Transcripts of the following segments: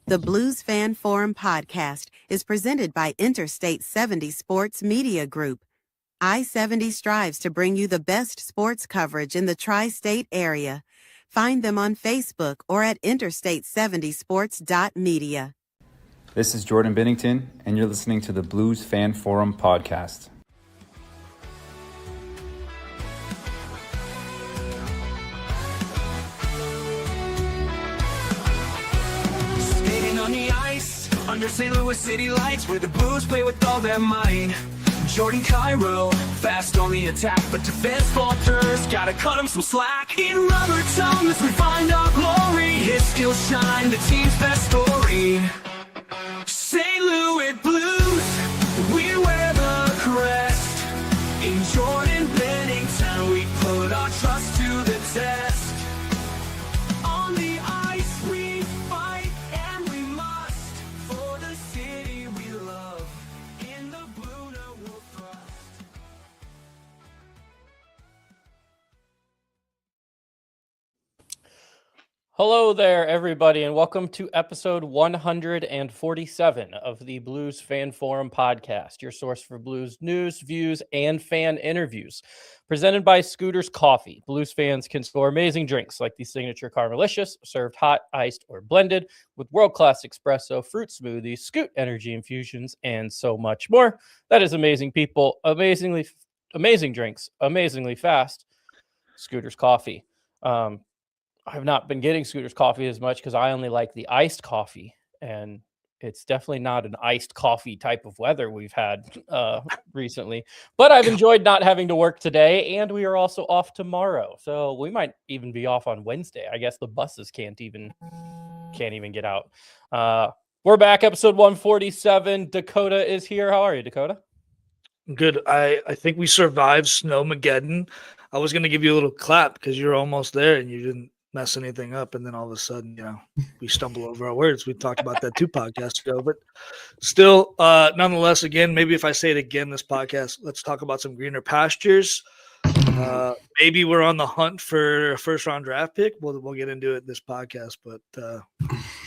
The Blues Fan Forum podcast is presented by Interstate 70 Sports Media Group. I-70 strives to bring you the best sports coverage in the tri-state area. Find them on Facebook or at interstate70sports.media. This is Jordan Bennington, and you're listening to the Blues Fan Forum podcast. Skating on the ice, under St. Louis city lights, where the Blues play with all their might. Jordan Cairo, fast on the attack, but defense falters, gotta cut him some slack. In rubber tones, we find our glory, his skills shine, the team's best story. St. Louis Blues, we wear the crest. In Jordan Bennington, we put our trust to the test. On the ice we fight, and we must, for the city we love. In the blue no we'll thrust. Hello there, everybody, and welcome to episode 147 of the Blues Fan Forum podcast, your source for Blues news, views, and fan interviews. Presented by Scooters Coffee. Blues fans can score amazing drinks like the signature Caramelicious, served hot, iced, or blended, with world-class espresso, fruit smoothies, Scoot energy infusions, and so much more. That is amazing people, amazing drinks, amazingly fast. Scooters Coffee. I've not been getting Scooters Coffee as much because I only like the iced coffee, and it's definitely not an iced coffee type of weather we've had recently. But I've enjoyed not having to work today, and we are also off tomorrow, so we might even be off on Wednesday. I guess the buses can't even get out. We're back, episode 147. Dakota is here. How are you, Dakota? Good. I think we survived Snowmageddon. I was going to give you a little clap because you're almost there and you didn't mess anything up, and then all of a sudden, we stumble over our words. We talked about that 2 podcasts ago, but still, nonetheless, again, maybe if I say it again this podcast, let's talk about some greener pastures. Maybe we're on the hunt for a first-round draft pick. We'll get into it this podcast, but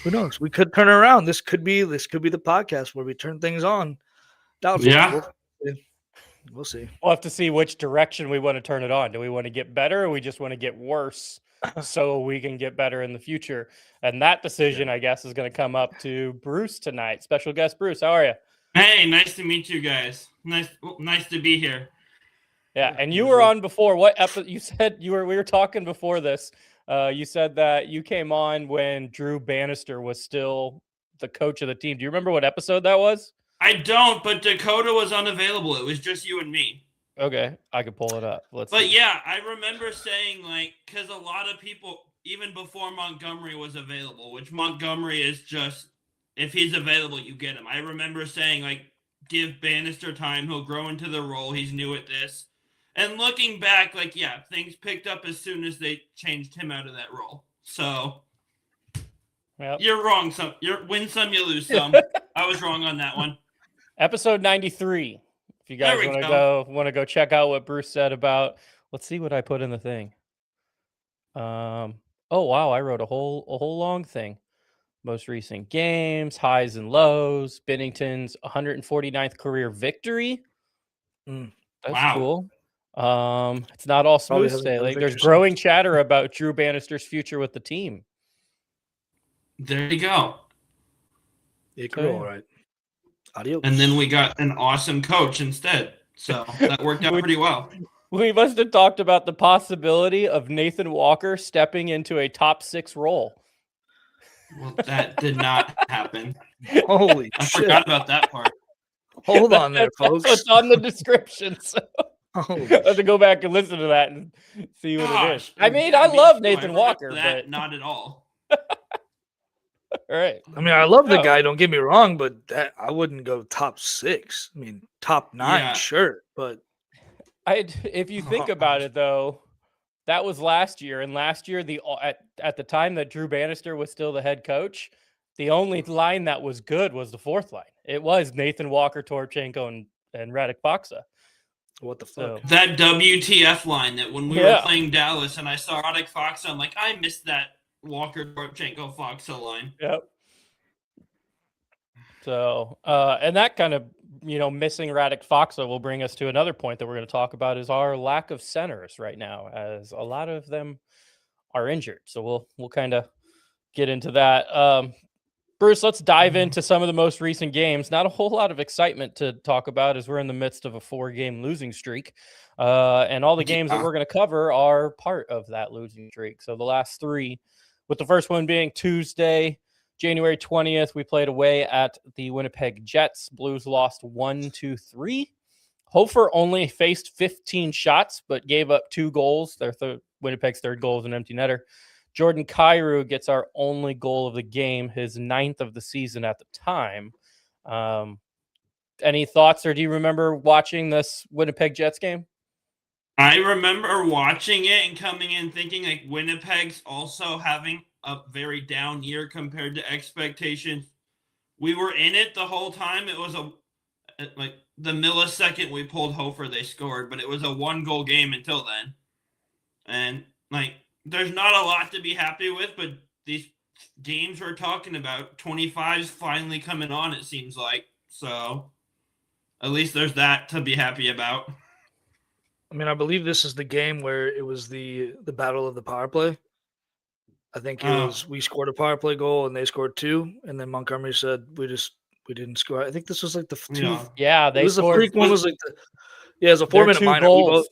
who knows? We could turn around. This could be the podcast where we turn things on. Doubtful. Yeah. We'll see. We'll have to see which direction we want to turn it on. Do we want to get better, or we just want to get worse so we can get better in the future? And that decision, I guess, is going to come up to Bruce tonight. Special guest Bruce, how are you? Hey, nice to meet you guys. Nice to be here. Yeah, and you were on before. What episode? You said we were talking before this. You said that you came on when Drew Bannister was still the coach of the team. Do you remember what episode that was? I don't, but Dakota was unavailable. It was just you and me. Okay, I could pull it up. But yeah, I remember saying, because a lot of people, even before Montgomery was available, which Montgomery is just, if he's available, you get him. I remember saying, give Bannister time. He'll grow into the role. He's new at this. And looking back, things picked up as soon as they changed him out of that role. So, yep. You're wrong. You win some, you lose some. I was wrong on that one. Episode 93. If you guys want to go check out what Bruce said about, let's see what I put in the thing. Oh wow, I wrote a whole long thing. Most recent games, highs and lows, Bennington's 149th career victory. That's cool. It's not all smooth sailing. There's growing chatter about Drew Bannister's future with the team. There you go. It could all right. Adios. And then we got an awesome coach instead. So that worked out pretty well. We must have talked about the possibility of Nathan Walker stepping into a top 6 role. Well, that did not happen. Holy I shit. forgot about that part. Hold on there, folks. It's on the description. So I have to go back and listen to that and see what it is. I mean, I love Nathan Walker, but not at all. All right. I mean, I love the guy, don't get me wrong, but I wouldn't go top 6. I mean, top 9, sure, but if you think about it, though, that was last year, and last year, at the time that Drew Bannister was still the head coach, the only line that was good was the 4th line. It was Nathan Walker, Torchenko, and Radek Faksa. What the fuck? That WTF line that when we were playing Dallas and I saw Radek Faksa, I'm like, I missed that Walker, Torchenko, Faksa line. Yep. So, and that kind of, missing Radek Faksa will bring us to another point that we're going to talk about is our lack of centers right now, as a lot of them are injured. So we'll kind of get into that. Bruce, let's dive into some of the most recent games. Not a whole lot of excitement to talk about as we're in the midst of a 4-game losing streak. And all the games that we're going to cover are part of that losing streak. So the last 3, with the first one being Tuesday, January 20th, we played away at the Winnipeg Jets. Blues lost 1-3. Hofer only faced 15 shots, but gave up 2 goals. Winnipeg's third goal is an empty netter. Jordan Kyrou gets our only goal of the game, his 9th of the season at the time. Any thoughts, or do you remember watching this Winnipeg Jets game? I remember watching it and coming in thinking like Winnipeg's also having a very down year compared to expectations. We were in it the whole time. It was like the millisecond we pulled Hofer, they scored, but it was a 1-goal game until then. And like, there's not a lot to be happy with, but these games we're talking about, 25's finally coming on, it seems like. So at least there's that to be happy about. I mean, I believe this is the game where it was the battle of the power play. I think it was we scored a power play goal and they scored 2, and then Montgomery said we didn't score. I think this was like the 2. Yeah, they it was scored. The freak one was like it was a 4-minute minor. Goals.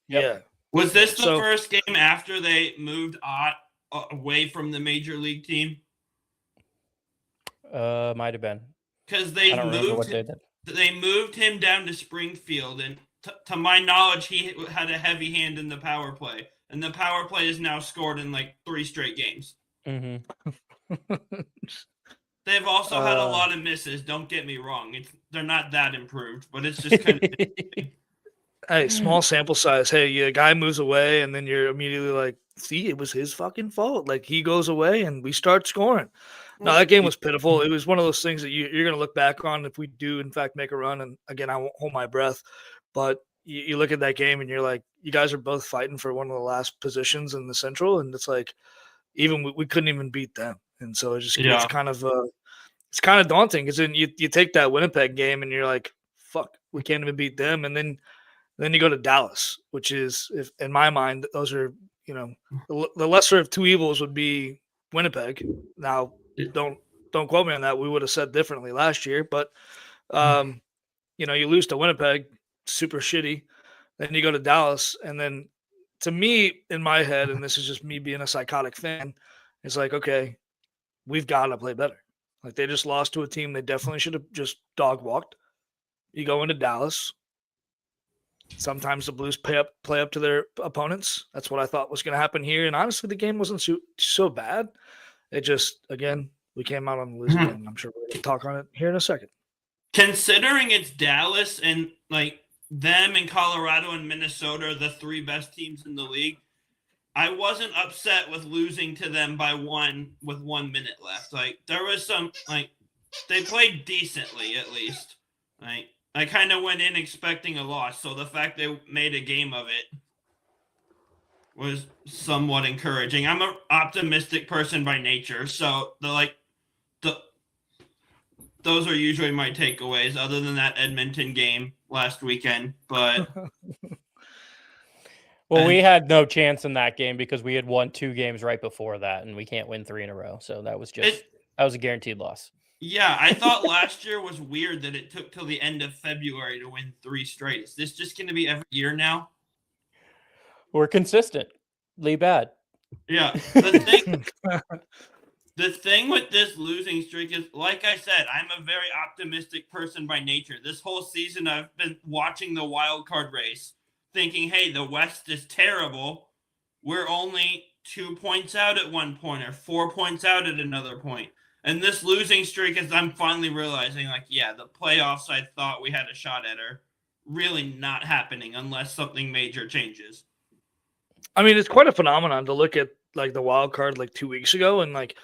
Yeah. Was this the first game after they moved Ott away from the major league team? Might have been. Because they moved him down to Springfield, and to my knowledge, he had a heavy hand in the power play, and the power play is now scored in like 3 straight games. Mm-hmm. They've also had a lot of misses. Don't get me wrong; they're not that improved, but it's just kind of. Hey, small sample size. Hey, a guy moves away, and then you're immediately like, see, it was his fucking fault. Like, he goes away, and we start scoring. No, that game was pitiful. It was one of those things that you're going to look back on if we do, in fact, make a run. And, again, I won't hold my breath. But you look at that game, and you're like, you guys are both fighting for one of the last positions in the Central. And it's like, even we couldn't even beat them. And so it's kind of daunting. Because then you take that Winnipeg game, and you're like, fuck, we can't even beat them. And then you go to Dallas, which is, if in my mind, those are, the lesser of 2 evils would be Winnipeg. Now, don't quote me on that. We would have said differently last year, but you lose to Winnipeg, super shitty. Then you go to Dallas, and then to me, in my head, and this is just me being a psychotic fan, it's like, okay, we've got to play better. Like, they just lost to a team they definitely should have just dog walked. You go into Dallas. Sometimes the Blues play up to their opponents. That's what I thought was going to happen here. And honestly, the game wasn't so bad. It just, again, we came out on the losing end. I'm sure we're going to talk on it here in a second. Considering it's Dallas and like them and Colorado and Minnesota are the 3 best teams in the league, I wasn't upset with losing to them by 1 with 1 minute left. Like, there was some, like, they played decently at least. Like, I kind of went in expecting a loss, so the fact they made a game of it was somewhat encouraging. I'm an optimistic person by nature, so those are usually my takeaways, other than that Edmonton game last weekend. But well, we had no chance in that game because we had won 2 games right before that, and we can't win 3 in a row. So that was a guaranteed loss. Yeah, I thought last year was weird that it took till the end of February to win 3 straight. Is this just going to be every year now? We're consistently bad. Yeah. The thing with this losing streak is, like I said, I'm a very optimistic person by nature. This whole season, I've been watching the wild card race, thinking, hey, the West is terrible. We're only 2 points out at one point or 4 points out at another point. And this losing streak is, I'm finally realizing, like, yeah, the playoffs I thought we had a shot at are really not happening unless something major changes. I mean, it's quite a phenomenon to look at, like, the wild card like 2 weeks ago, and like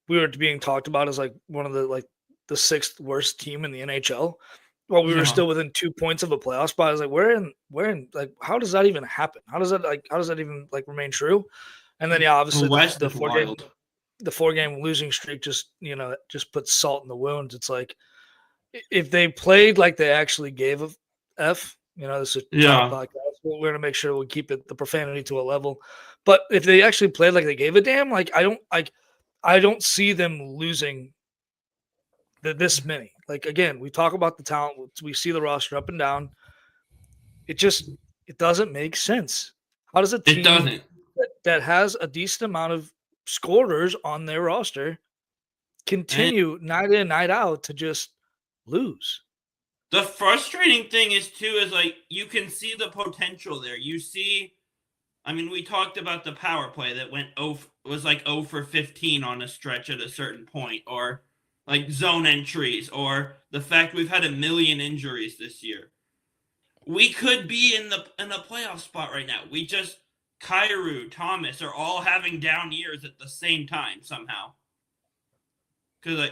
we were being talked about as like one of the 6th worst team in the NHL. Well, we were still within 2 points of a playoff spot. I was like, we're in like, how does that even happen? How does that even like remain true? And then obviously the 4-game losing streak just puts salt in the wounds. It's like, if they played like they actually gave a F, this is a child podcast. We're gonna make sure we keep the profanity to a level. But if they actually played like they gave a damn, I don't see them losing this many. Like, again, we talk about the talent, we see the roster up and down. It doesn't make sense. How does a team that has a decent amount of scorers on their roster continue night in, night out to just lose? The frustrating thing is like you can see the potential there. You see, we talked about the power play that was like 0 for 15 on a stretch at a certain point, or like zone entries, or the fact we've had 1 million injuries this year. We could be in a playoff spot right now. We just Kyrou, Thomas are all having down years at the same time somehow. Because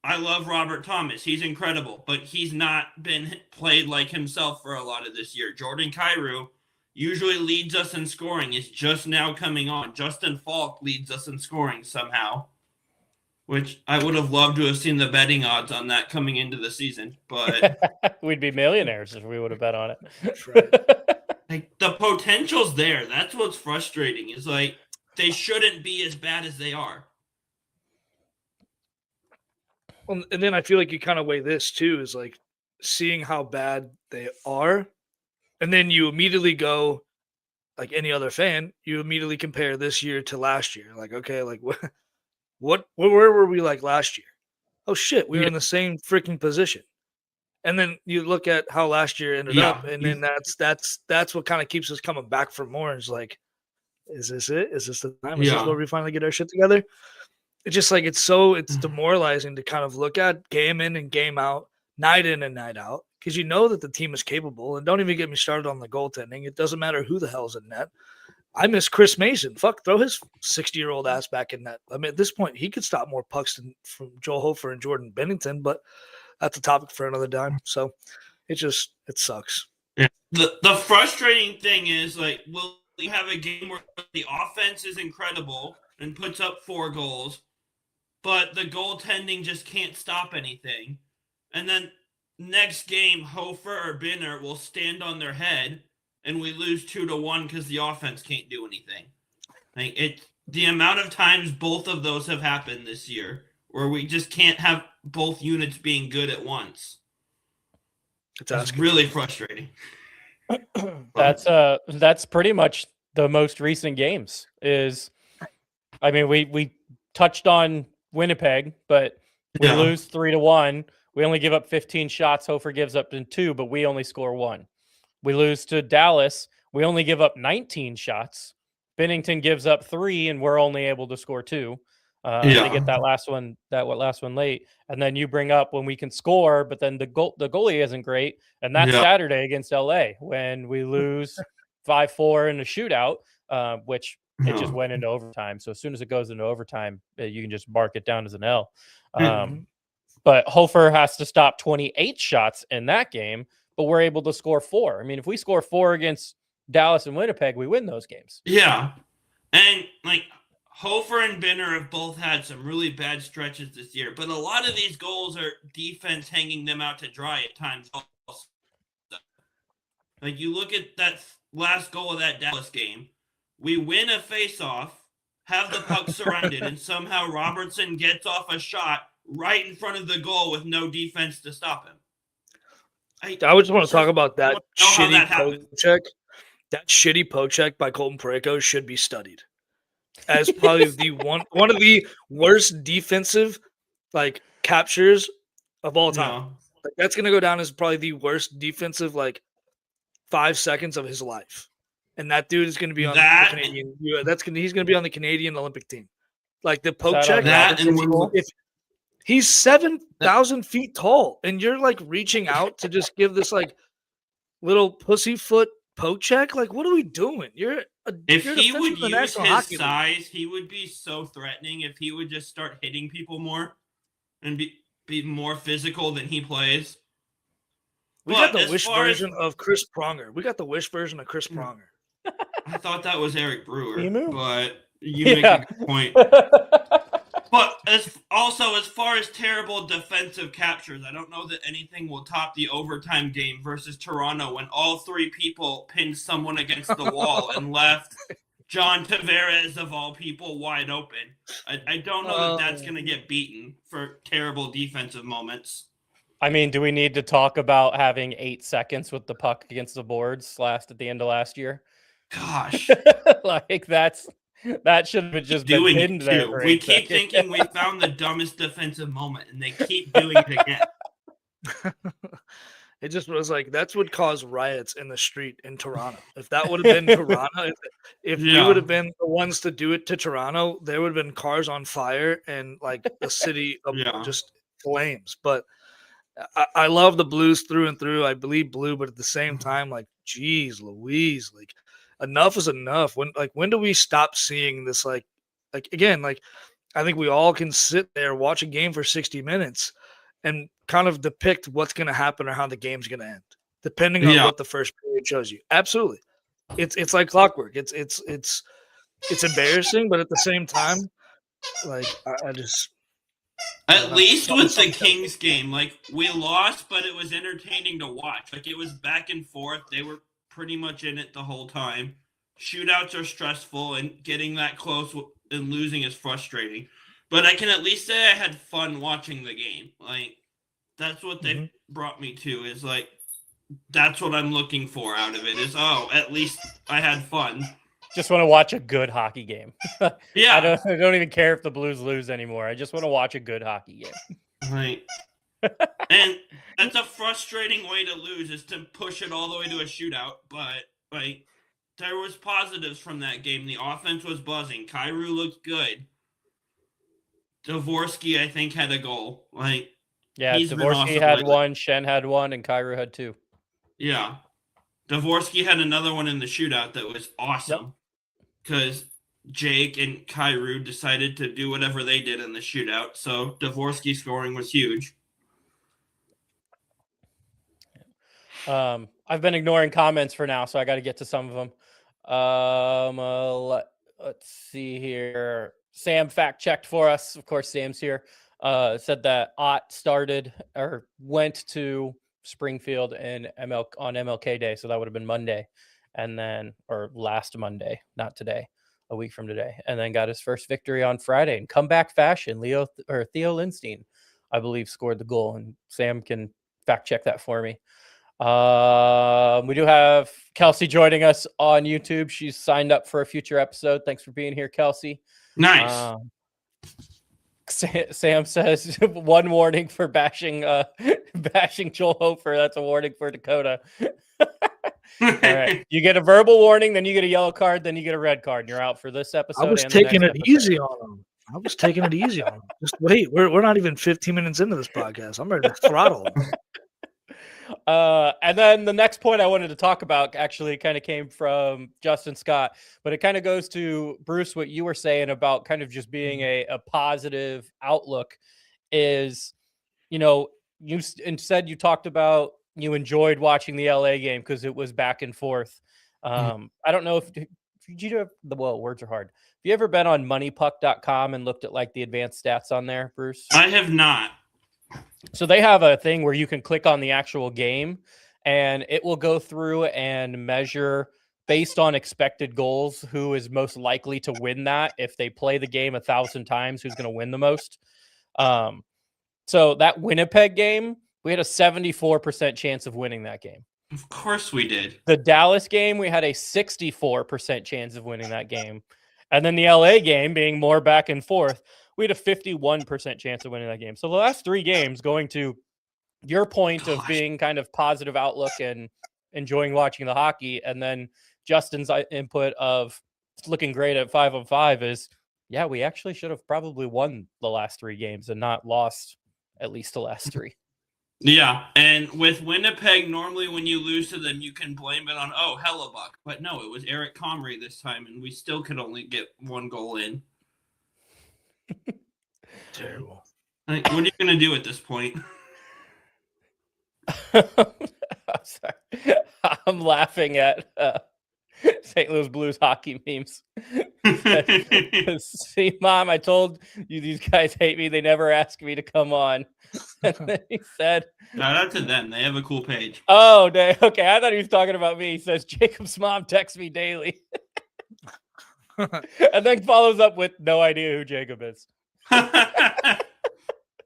I love Robert Thomas. He's incredible, but he's not been played like himself for a lot of this year. Jordan Kyrou usually leads us in scoring. Is just now coming on. Justin Falk leads us in scoring somehow, which I would have loved to have seen the betting odds on that coming into the season. But we'd be millionaires if we would have bet on it. That's right. Like, the potential's there. That's what's frustrating. Is like they shouldn't be as bad as they are. Well, and then I feel like you kind of weigh this too, is like seeing how bad they are, and then you immediately go, like any other fan, you immediately compare this year to last year. Like, okay, like where were we like last year? Oh shit, we were in the same freaking position. And then you look at how last year ended up, and then that's what kind of keeps us coming back for more. It's like, is this it? Is this the time? Is this where we finally get our shit together? It's just like it's demoralizing to kind of look at game in and game out, night in and night out, because you know that the team is capable. And don't even get me started on the goaltending. It doesn't matter who the hell's in net. I miss Chris Mason. Fuck, throw his 60-year-old ass back in net. I mean, at this point, he could stop more pucks from Joel Hofer and Jordan Bennington, but that's a topic for another time. So it sucks. Yeah. The frustrating thing is, like, will we have a game where the offense is incredible and puts up 4 goals, but the goaltending just can't stop anything. And then next game, Hofer or Binner will stand on their head and we lose 2-1 because the offense can't do anything. Like, the amount of times both of those have happened this year where we just can't have both units being good at once. It's really frustrating. That's pretty much the most recent games. We touched on Winnipeg, but we lose 3-1. We only give up 15 shots. Hofer gives up 2, but we only score 1. We lose to Dallas. We only give up 19 shots. Bennington gives up 3, and we're only able to score 2. They get that last one late. And then you bring up when we can score, but then the goalie isn't great. And that's Saturday against LA when we lose 5-4 in a shootout, which it just went into overtime. So as soon as it goes into overtime, you can just mark it down as an L. But Hofer has to stop 28 shots in that game, but we're able to score 4. I mean, if we score 4 against Dallas and Winnipeg, we win those games. Yeah. And like Hofer and Binner have both had some really bad stretches this year, but a lot of these goals are defense hanging them out to dry at times also. Like, you look at that last goal of that Dallas game, we win a face-off, have the puck surrounded, and somehow Robertson gets off a shot right in front of the goal with no defense to stop him. I just want to talk about that shitty poke check. That shitty poke check by Colton Parayko should be studied as probably the one of the worst defensive captures of all time. Like, that's gonna go down as probably the worst defensive 5 seconds of his life. And that dude is going to be on the Canadian. He's going to be on the Canadian Olympic team. Like, the poke check. If he's 7,000 feet tall, and you're reaching out to just give this little pussyfoot poke check. Like, what are we doing? If he would use his size, he would be so threatening. If he would just start hitting people more and be more physical than he plays. We got the Wish version of Chris Pronger. I thought that was Eric Brewer, but you make a good point. But as far as terrible defensive captures, I don't know that anything will top the overtime game versus Toronto when all three people pinned someone against the wall and left John Tavares, of all people, wide open. I don't know that that's going to get beaten for terrible defensive moments. I mean, do we need to talk about having 8 seconds with the puck against the boards at the end of last year? Gosh. Like that should have just been Doing pinned it there. too. For We 8 keep seconds. thinking we found the dumbest defensive moment, and they keep doing it again. It just was like that's what caused riots in the street in Toronto. If that would have been Toronto, if we would have been the ones to do it to Toronto, there would have been cars on fire and like the city of just flames. But I love the Blues through and through. I believe blue, but at the same time, like, geez, Louise, like, enough is enough. When do we stop seeing this? Like again, like, I think we all can sit there, watch a game for 60 minutes, and kind of depict what's going to happen or how the game's going to end, depending on what the first period shows you. Absolutely, it's like clockwork. It's embarrassing, but at the same time, like, I just. At least with the Kings game, like, we lost, but it was entertaining to watch. Like, it was back and forth. They were pretty much in it the whole time. Shootouts are stressful, and getting that close and losing is frustrating. But I can at least say I had fun watching the game. Like, that's what they brought me to, is like, that's what I'm looking for out of it, is, at least I had fun. Just want to watch a good hockey game. Yeah. I don't even care if the Blues lose anymore. I just want to watch a good hockey game. Right. And that's a frustrating way to lose, is to push it all the way to a shootout. But, like, there was positives from that game. The offense was buzzing. Kyrou looked good. Dvorsky, I think, had a goal. Like, yeah, Dvorsky awesome had lately. one, Shen had one, and Kyrou had 2. Yeah. Dvorsky had another one in the shootout that was awesome. Because Jake and Kyrou decided to do whatever they did in the shootout. So Dvorsky scoring was huge. I've been ignoring comments for now, so I got to get to some of them. Let's see here. Sam fact checked for us. Of course, Sam's here. Said that Ott went to Springfield on MLK Day, so that would have been Monday, or last Monday, not today, a week from today, and then got his first victory on Friday in comeback fashion. Theo Lindstein, I believe, scored the goal, and Sam can fact check that for me. We do have Kelsey joining us on YouTube. She's signed up for a future episode. Thanks for being here, Kelsey. Nice. Sam says one warning for bashing Joel Hofer. That's a warning for Dakota. All right. You get a verbal warning, then you get a yellow card, then you get a red card, and you're out for this episode. I was taking it easy on him. Just wait. We're not even 15 minutes into this podcast. I'm ready to throttle him. And then the next point I wanted to talk about actually kind of came from Justin Scott, but it kind of goes to Bruce, what you were saying about kind of just being a positive outlook is, you talked about you enjoyed watching the LA game because it was back and forth. I don't know if you have words are hard. Have you ever been on moneypuck.com and looked at like the advanced stats on there, Bruce? I have not. So they have a thing where you can click on the actual game and it will go through and measure based on expected goals who is most likely to win that. If they play the game 1,000 times, who's going to win the most. So that Winnipeg game, we had a 74% chance of winning that game. Of course we did. The Dallas game, we had a 64% chance of winning that game. And then the LA game, being more back and forth, we had a 51% chance of winning that game. So the last 3 games, going to your point of being kind of positive outlook and enjoying watching the hockey, and then Justin's input of looking great at 5-on-5 is, yeah, we actually should have probably won the last 3 games and not lost at least the last 3. Yeah, and with Winnipeg, normally when you lose to them, you can blame it on, Hellebuck. But no, it was Eric Comrie this time, and we still could only get 1 goal in. Terrible. Like, what are you going to do at this point? I'm sorry. I'm laughing at St. Louis Blues hockey memes. See, Mom, I told you these guys hate me. They never ask me to come on. And then he said, Shout out to them. They have a cool page. oh, okay. I thought he was talking about me. He says, Jacob's mom texts me daily. And then follows up with no idea who Jacob is.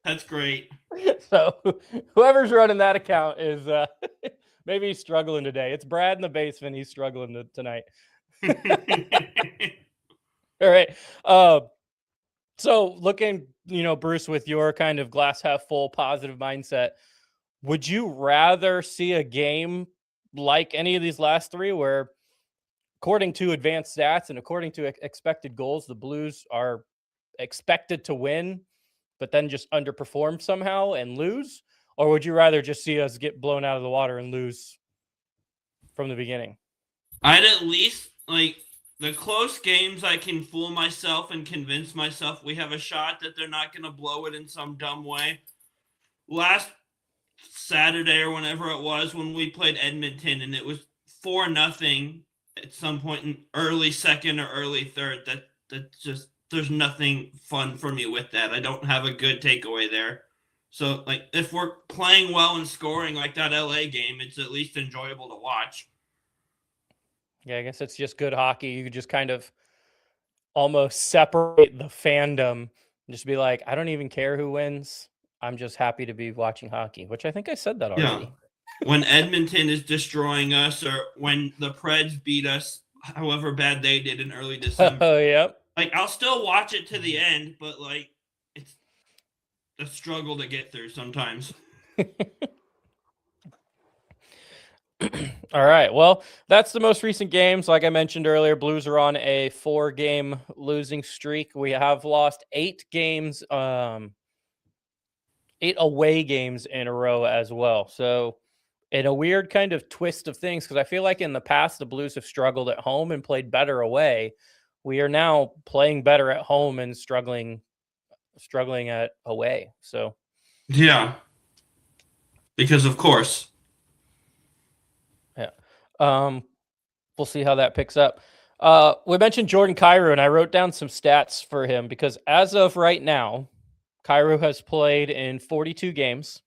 That's great. So whoever's running that account is maybe he's struggling today. It's Brad in the basement. He's struggling tonight. All right. So looking, Bruce, with your kind of glass half full positive mindset, would you rather see a game like any of these last three where, according to advanced stats and according to expected goals, the Blues are expected to win, but then just underperform somehow and lose? Or would you rather just see us get blown out of the water and lose from the beginning? I'd at least, the close games, I can fool myself and convince myself we have a shot that they're not going to blow it in some dumb way. Last Saturday or whenever it was when we played Edmonton and it was 4-0 at some point in early second or early third, that just, there's nothing fun for me with that. I don't have a good takeaway there. So, if we're playing well and scoring like that LA game, it's at least enjoyable to watch. Yeah, I guess it's just good hockey. You could just kind of almost separate the fandom and just be like, I don't even care who wins. I'm just happy to be watching hockey, which I think I said that already. Yeah. When Edmonton is destroying us, or when the Preds beat us, however bad they did in early December. Oh, yep. I'll still watch it to the end, but it's a struggle to get through sometimes. All right. Well, that's the most recent games. Like I mentioned earlier, Blues are on a 4-game losing streak. We have lost 8 games, 8 away games in a row as well. So in a weird kind of twist of things, because I feel like in the past, the Blues have struggled at home and played better away. We are now playing better at home and struggling at away. So yeah, because of course. Yeah. We'll see how that picks up. We mentioned Jordan Kyrou, and I wrote down some stats for him because as of right now, Kyrou has played in 42 games.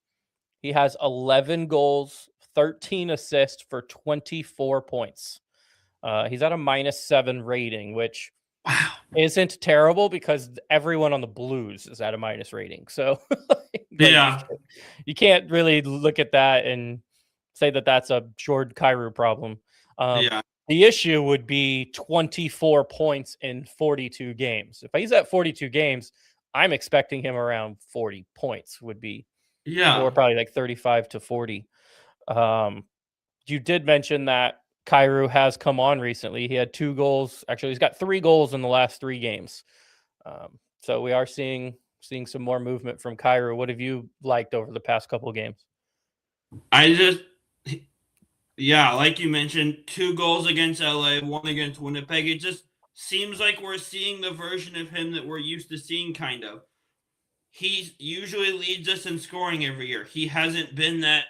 He has 11 goals, 13 assists for 24 points. He's at a -7 rating, which isn't terrible because everyone on the Blues is at a minus rating. So yeah, you can't really look at that and say that that's a Jordan Kyrou problem. yeah. The issue would be 24 points in 42 games. If he's at 42 games, I'm expecting him around 40 points would be, or probably like 35 to 40. You did mention that Kyrou has come on recently. He had 2 goals. Actually, he's got 3 goals in the last 3 games. So we are seeing some more movement from Kyrou. What have you liked over the past couple of games? Yeah, like you mentioned, 2 goals against LA, 1 against Winnipeg. It just seems like we're seeing the version of him that we're used to seeing, kind of. He usually leads us in scoring every year. He hasn't been that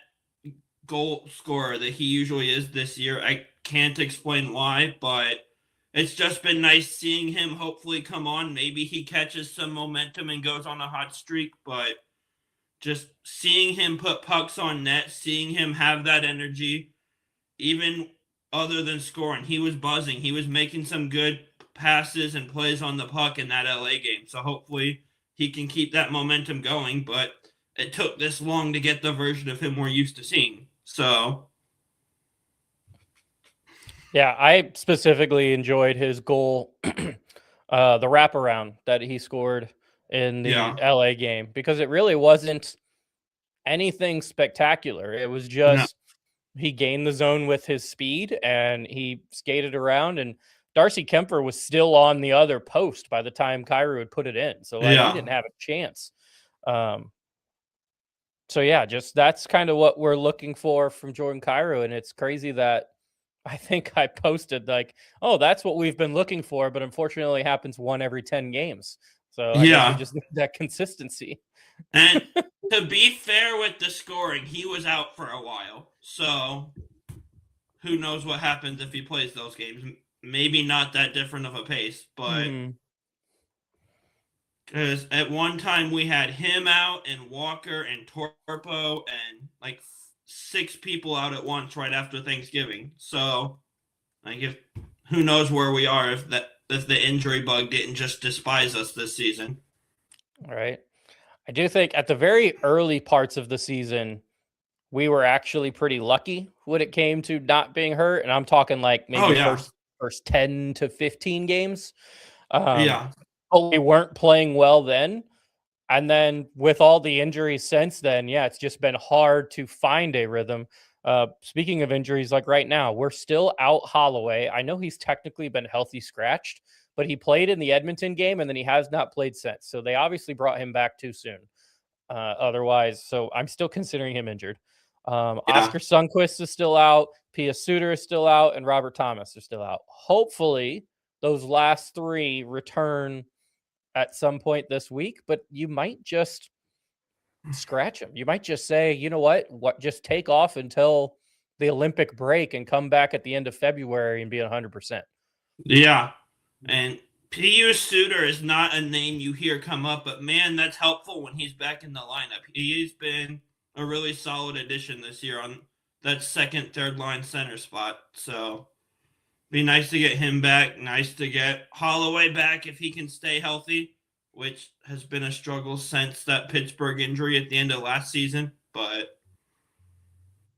goal scorer that he usually is this year. I can't explain why, but it's just been nice seeing him hopefully come on. Maybe he catches some momentum and goes on a hot streak, but just seeing him put pucks on net, seeing him have that energy, even other than scoring, he was buzzing. He was making some good passes and plays on the puck in that LA game. So hopefully he can keep that momentum going, but it took this long to get the version of him we're used to seeing. So yeah, I specifically enjoyed his goal, the wraparound that he scored in the LA game, because it really wasn't anything spectacular. It was just he gained the zone with his speed and he skated around, and Darcy Kemper was still on the other post by the time Kyrou had put it in. So he didn't have a chance. So yeah, just that's kind of what we're looking for from Jordan Kyrou. And it's crazy that I think I posted like, oh, that's what we've been looking for, but unfortunately it happens 1 every 10 games. So I guess we just need that consistency. And to be fair with the scoring, he was out for a while. So who knows what happens if he plays those games. maybe not that different of a pace, but because at one time we had him out and Walker and Torpo and like 6 people out at once right after Thanksgiving. So like if who knows where we are if the injury bug didn't just despise us this season. All right. I do think at the very early parts of the season, we were actually pretty lucky when it came to not being hurt. And I'm talking like maybe first 10 to 15 games. Yeah. But we weren't playing well then. And then with all the injuries since then, yeah, it's just been hard to find a rhythm. Speaking of injuries, like right now, we're still out Holloway. I know he's technically been healthy scratched, but he played in the Edmonton game and then he has not played since. So they obviously brought him back too soon. Otherwise, so I'm still considering him injured. Oscar Sundquist is still out, Pia Suter is still out, and Robert Thomas are still out. Hopefully, those last 3 return at some point this week, but you might just scratch them. You might just say, you know what, just take off until the Olympic break and come back at the end of February and be 100%. Yeah, and P.U. Suter is not a name you hear come up, but man, that's helpful when he's back in the lineup. He's been a really solid addition this year on that second, third line center spot. So be nice to get him back. Nice to get Holloway back if he can stay healthy, which has been a struggle since that Pittsburgh injury at the end of last season. But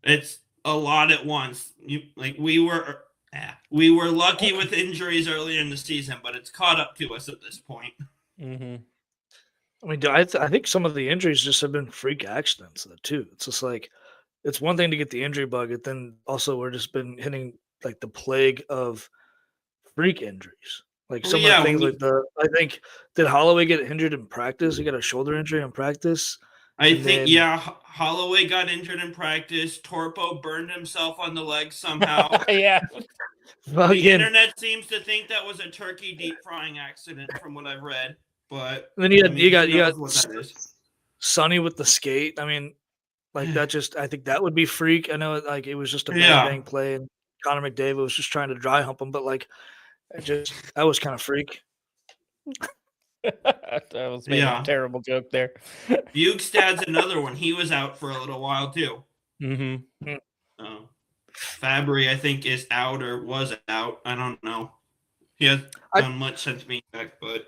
it's a lot at once. We were lucky with injuries earlier in the season, but it's caught up to us at this point. Mm-hmm. I mean, I think some of the injuries just have been freak accidents, though, too. It's just like, it's one thing to get the injury bug, and then also we're just been hitting like the plague of freak injuries. Like some of the things I think, did Holloway get injured in practice? He got a shoulder injury in practice. Holloway got injured in practice. Torpo burned himself on the leg somehow. Yeah. The internet seems to think that was a turkey deep frying accident from what I've read. But and then you got Sonny with the skate. I mean, like that just, I think that would be freak. I know like it was just a bang play and Connor McDavid was just trying to dry hump him, but like that was kind of freak. That was maybe a terrible joke there. Bukestad's another one. He was out for a little while too. Mm-hmm. Fabry, I think, is out or was out. I don't know. He hasn't done much since being back, but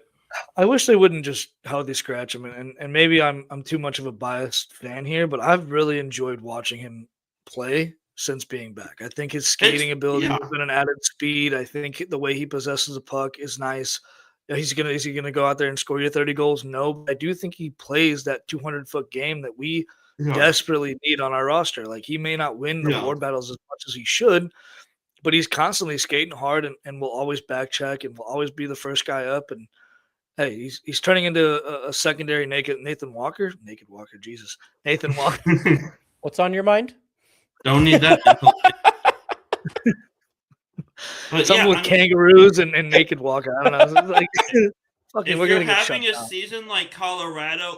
I wish they wouldn't just healthy scratch him, and maybe I'm too much of a biased fan here, but I've really enjoyed watching him play since being back. I think his skating ability has been an added speed. I think the way he possesses a puck is nice. Is he gonna go out there and score you 30 goals? No, but I do think he plays that 200-foot game that we desperately need on our roster. Like he may not win the board battles as much as he should, but he's constantly skating hard and will always back check and will always be the first guy up. And hey, he's turning into a secondary Nathan Walker. Nathan Walker. What's on your mind? Don't need that. Something with kangaroos and naked Walker. I don't know. Like, if you're having a season like Colorado,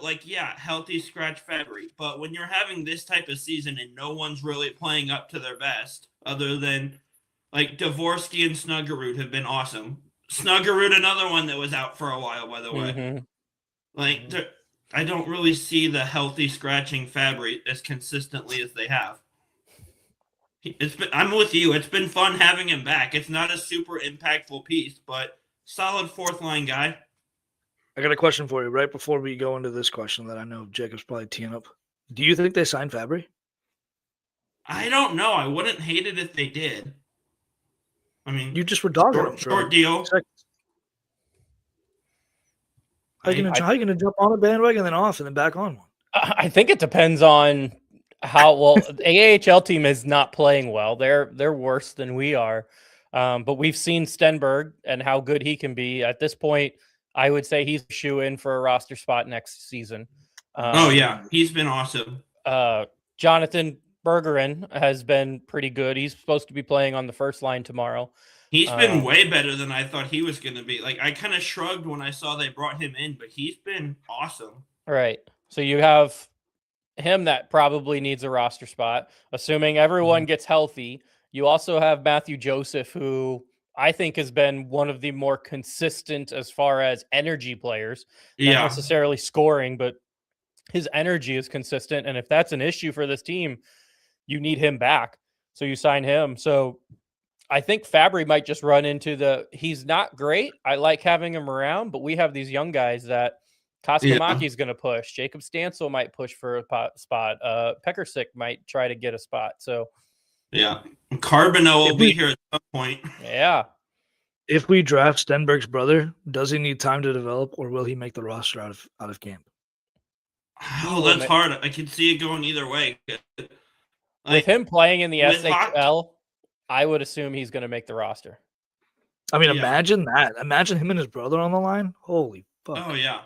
healthy scratch Fabry. But when you're having this type of season and no one's really playing up to their best, other than like Dvorsky and Snuggerud have been awesome. Snuggerud, another one that was out for a while, by the way. Mm-hmm. I don't really see the healthy scratching Fabry as consistently as they have. I'm with you. It's been fun having him back. It's not a super impactful piece, but solid fourth line guy. I got a question for you right before we go into this question that I know Jacob's probably teeing up. Do you think they signed Fabry? I don't know. I wouldn't hate it if they did. I mean, you just were dogging him. Short deal. How are you going to jump on a bandwagon and then off and then back on one? I think it depends on how well the AHL team is not playing well. They're worse than we are. But we've seen Stenberg and how good he can be. At this point, I would say he's a shoe-in for a roster spot next season. He's been awesome. Jonathan Bergeron has been pretty good. He's supposed to be playing on the first line tomorrow. He's been way better than I thought he was going to be. Like, I kind of shrugged when I saw they brought him in, but he's been awesome. Right. So you have him that probably needs a roster spot, assuming everyone gets healthy. You also have Matthew Joseph, who I think has been one of the more consistent as far as energy players, not necessarily scoring, but his energy is consistent. And if that's an issue for this team, you need him back. So you sign him. So I think Fabry might just run into he's not great. I like having him around, but we have these young guys that Koskamaki's going to push. Jacob Stansel might push for a spot. Pekarsik might try to get a spot. So yeah, Carbonell will be here at some point. Yeah. If we draft Stenberg's brother, does he need time to develop, or will he make the roster out of camp? Oh, that's hard. I can see it going either way. With him playing in the SHL, I would assume he's going to make the roster. I mean, imagine that. Imagine him and his brother on the line. Holy fuck. Oh, yeah.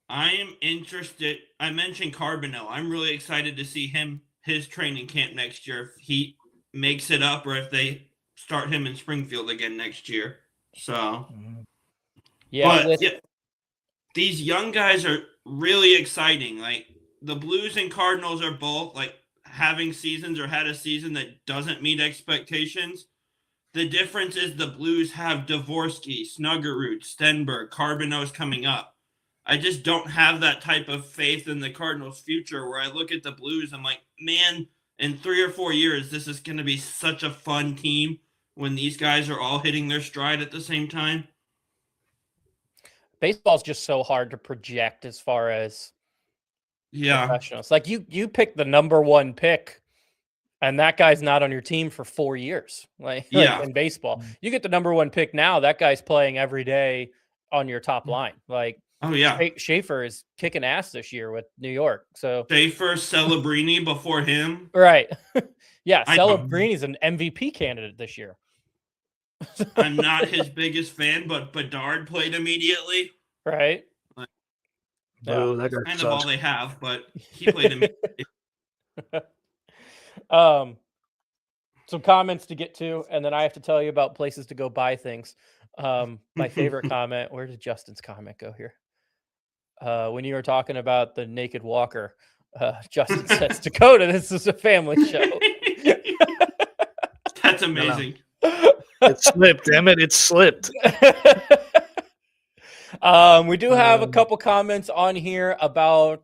I am interested. I mentioned Carbonell. I'm really excited to see his training camp next year. If he makes it up or if they start him in Springfield again next year. So, these young guys are really exciting. Like, the Blues and Cardinals are both, like, having seasons or had a season that doesn't meet expectations. The difference is the Blues have Dvorsky, Snuggerud, Stenberg, Carbonell's coming up. I just don't have that type of faith in the Cardinals' future where I look at the Blues, I'm like, man, in 3 or 4 years, this is going to be such a fun team when these guys are all hitting their stride at the same time. Baseball's just so hard to project as far as professionals. Like you pick the number 1 pick and that guy's not on your team for 4 years. Like in baseball, you get the number 1 pick now, that guy's playing every day on your top line. Like, Schaefer is kicking ass this year with New York. So Schaefer, Celebrini before him. Right. Yeah. Celebrini's an MVP candidate this year. I'm not his biggest fan, but Bedard played immediately. Right. That guy kind of all they have, but he played immediately. Some comments to get to, and then I have to tell you about places to go buy things. My favorite comment, where did Justin's comment go here? When you were talking about the naked walker, Justin says, Dakota, this is a family show. That's amazing. It slipped, damn it, it slipped. We do have a couple comments on here about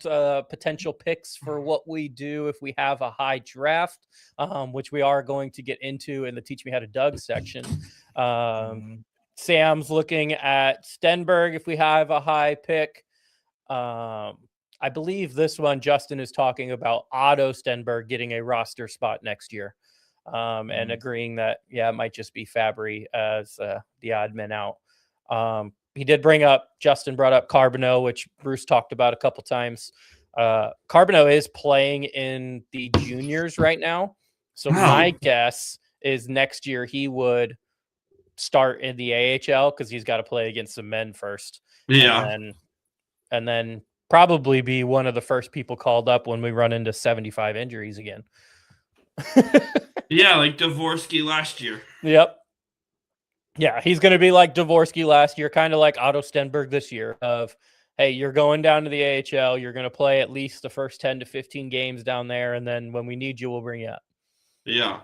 potential picks for what we do if we have a high draft, which we are going to get into in the Teach Me How to Doug section. Sam's looking at Stenberg if we have a high pick. I believe this one, Justin is talking about Otto Stenberg getting a roster spot next year. And agreeing that, it might just be Fabry as the odd man out. He did Justin brought up Carbonell, which Bruce talked about a couple times. Carbonell is playing in the juniors right now. So my guess is next year he would start in the AHL because he's got to play against some men first. Yeah. And then probably be one of the first people called up when we run into 75 injuries again. Yeah, like Dvorsky last year. Yep. Yeah, he's going to be like Dvorsky last year, kind of like Otto Stenberg this year of, hey, you're going down to the AHL. You're going to play at least the first 10 to 15 games down there, and then when we need you, we'll bring you up. Yeah.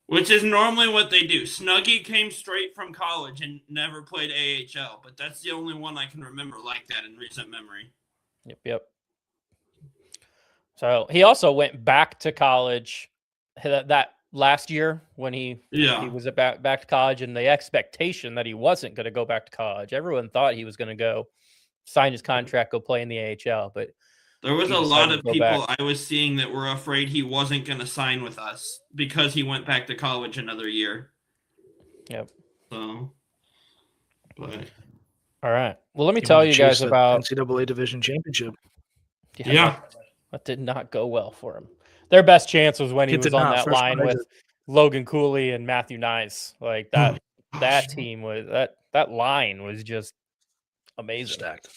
Which is normally what they do. Snuggie came straight from college and never played AHL, but that's the only one I can remember like that in recent memory. Yep. So he also went back to college that last year when he was back to college, and the expectation that he wasn't going to go back to college. Everyone thought he was going to go sign his contract, go play in the AHL, but there was a lot of people I was seeing that were afraid he wasn't going to sign with us because he went back to college another year. Yep. So, but all right. Well, let me tell you guys about NCAA Division Championship. Yeah. That did not go well for him. Their best chance was when he was on that line with Logan Cooley and Matthew Nyes. Like that team was that line was just amazing. Stacked.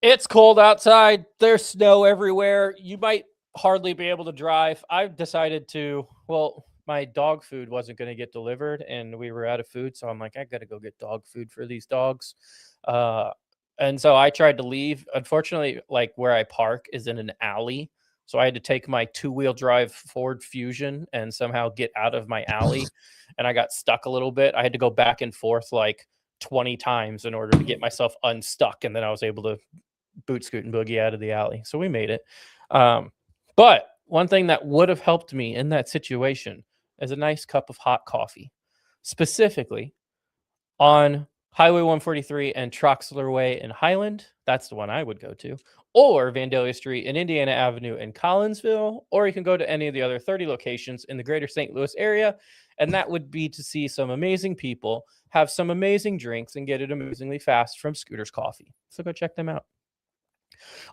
It's cold outside. There's snow everywhere. You might hardly be able to drive. I've decided my dog food wasn't going to get delivered and we were out of food. So I'm like, I got to go get dog food for these dogs. And so I tried to leave. Unfortunately, like where I park is in an alley So I had to take my 2-wheel drive Ford Fusion and somehow get out of my alley. And I got stuck a little bit. I had to go back and forth like 20 times in order to get myself unstuck. And then I was able to boot scoot and boogie out of the alley. So we made it. But one thing that would have helped me in that situation is a nice cup of hot coffee, specifically on Highway 143 and Troxler Way in Highland. That's the one I would go to. Or Vandalia Street and Indiana Avenue in Collinsville. Or you can go to any of the other 30 locations in the greater St. Louis area. And that would be to see some amazing people, have some amazing drinks, and get it amazingly fast from Scooter's Coffee. So go check them out.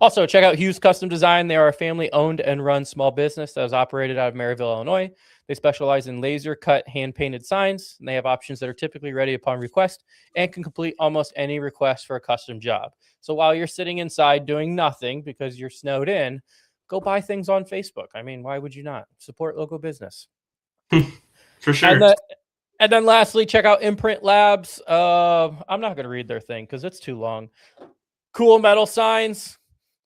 Also, check out Hughes Custom Design. They are a family-owned and run small business that is operated out of Maryville, Illinois. They specialize in laser-cut, hand-painted signs, and they have options that are typically ready upon request and can complete almost any request for a custom job. So while you're sitting inside doing nothing because you're snowed in, go buy things on Facebook. I mean, why would you not? Support local business. For sure. And then lastly, check out Imprint Labs. I'm not going to read their thing because it's too long. Cool metal signs.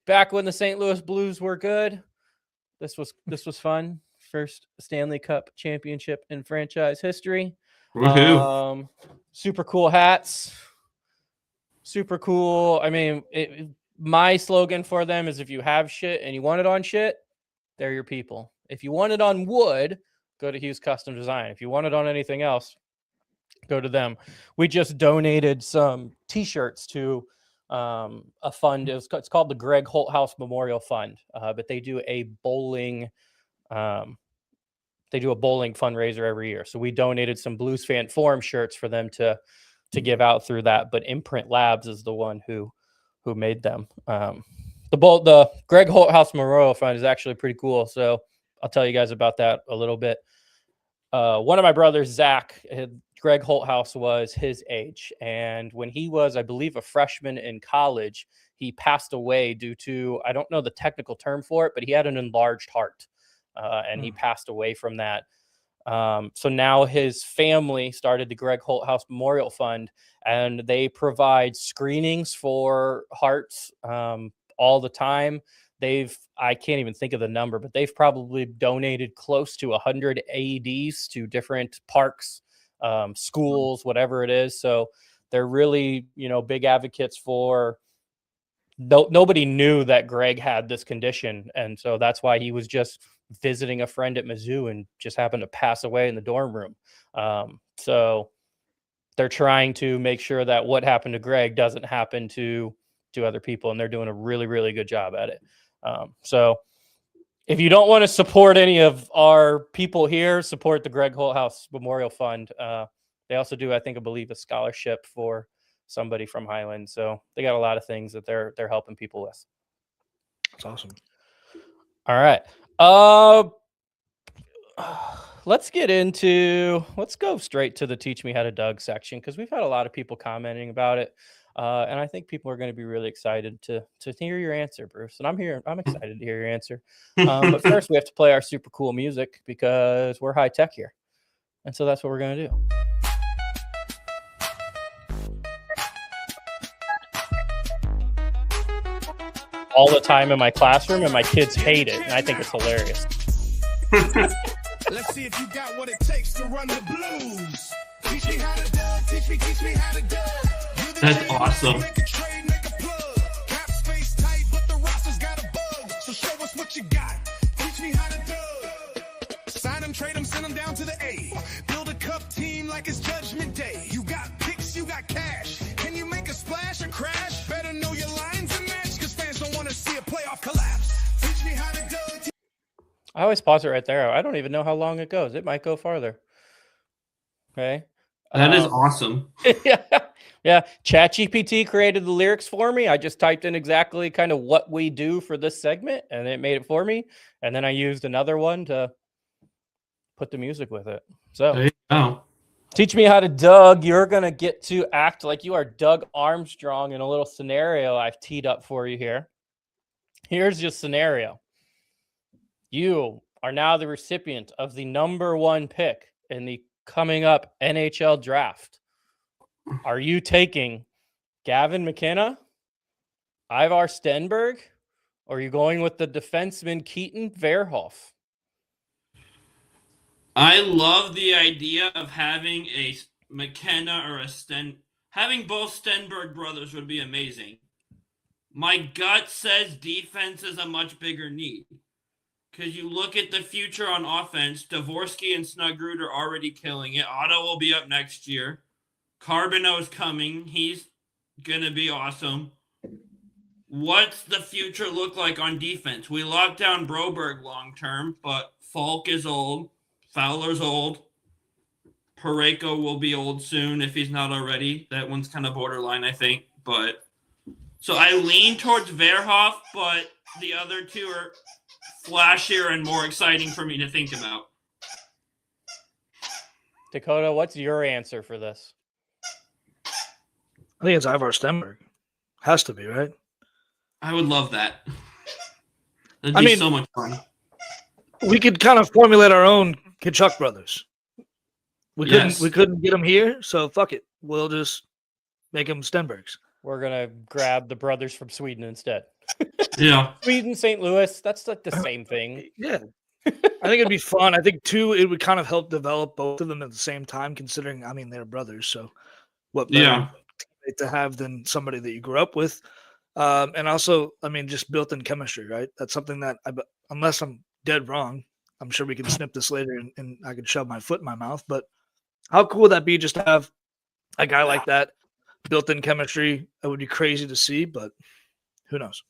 Back when the St. Louis Blues were good. This was fun. First Stanley Cup championship in franchise history. Woohoo. Super cool hats. Super cool. I mean, my slogan for them is if you have shit and you want it on shit, they're your people. If you want it on wood, go to Hughes Custom Design. If you want it on anything else, go to them. We just donated some t-shirts to a fund. It's called the Greg Holthouse Memorial Fund, but they do a bowling fundraiser every year. So we donated some Blues Fan Forum shirts for them to give out through that. But Imprint Labs is the one who made them. The Greg Holthouse Memorial Fund is actually pretty cool. So I'll tell you guys about that a little bit. One of my brothers, Zach, Greg Holthouse was his age. And when he was, I believe, a freshman in college, he passed away due to, I don't know the technical term for it, but he had an enlarged heart. And he passed away from that. So now his family started the Greg Holthouse Memorial Fund, and they provide screenings for hearts all the time. I can't even think of the number, but they've probably donated close to 100 AEDs to different parks, schools, whatever it is. So they're really, big advocates for. Nobody knew that Greg had this condition, and so that's why he was just visiting a friend at Mizzou and just happened to pass away in the dorm room. So they're trying to make sure that what happened to Greg doesn't happen to other people, and they're doing a really, really good job at it. So if you don't want to support any of our people here, support the Greg Holthouse Memorial Fund. They also do, I believe, a scholarship for somebody from Highland. So they got a lot of things that they're helping people with. That's awesome. All right. Let's go straight to the Teach Me How to Doug section, because we've had a lot of people commenting about it. And I think people are going to be really excited to hear your answer, Bruce. And I'm excited to hear your answer. But first we have to play our super cool music because we're high tech here. And so that's what we're going to do. All the time in my classroom, and my kids hate it, and I think it's hilarious. Let's see if you got what it takes to run the Blues. Teach me how to Doug. Teach me how to Doug. That's awesome. Make a trade, make a plug. Cap space tight, but the roster's got a bug. So show us what you got. Teach me how to Doug. Sign them, trade them, send them down to the A. Build a cup team like it's Judgment Day. You got picks, you got cash. Can you make a splash or crash? Better know your lines and match, because fans don't want to see a playoff collapse. Teach me how to Doug. I always pause it right there. I don't even know how long it goes. It might go farther. Okay. That is awesome. Yeah. ChatGPT created the lyrics for me. I just typed in exactly kind of what we do for this segment, and it made it for me. And then I used another one to put the music with it. So There you go. Teach Me How to Doug. You're going to get to act like you are Doug Armstrong in a little scenario I've teed up for you here. Here's your scenario. You are now the recipient of the number 1 pick in the coming up NHL draft. Are you taking Gavin McKenna, Ivar Stenberg, Or are you going with the defenseman Keaton Verhoff? I love the idea of having a McKenna or having both Stenberg brothers would be amazing. My gut says defense is a much bigger need. Because you look at the future on offense, Dvorsky and Snuggerud are already killing it. Otto will be up next year. Carbonneau's coming. He's going to be awesome. What's the future look like on defense? We locked down Broberg long term, but Falk is old. Fowler's old. Parayko will be old soon if he's not already. That one's kind of borderline, I think. But so I lean towards Verhoff, but the other two are flashier and more exciting for me to think about. Dakota, what's your answer for this? I think it's Ivar Stenberg. Has to be, right? I would love that. That'd be so much fun. We could kind of formulate our own Kachuk brothers. We couldn't get them here, so fuck it. We'll just make them Stenbergs. We're gonna grab the brothers from Sweden instead. Yeah. Sweden, St. Louis, that's like the same thing. Yeah. I think it'd be fun. I think, too, it would kind of help develop both of them at the same time, considering, they're brothers. So what better to have than somebody that you grew up with? And also, just built-in chemistry, right? That's something that, unless I'm dead wrong, I'm sure we can snip this later and I could shove my foot in my mouth. But how cool would that be just to have a guy like that, built-in chemistry? That would be crazy to see, but who knows?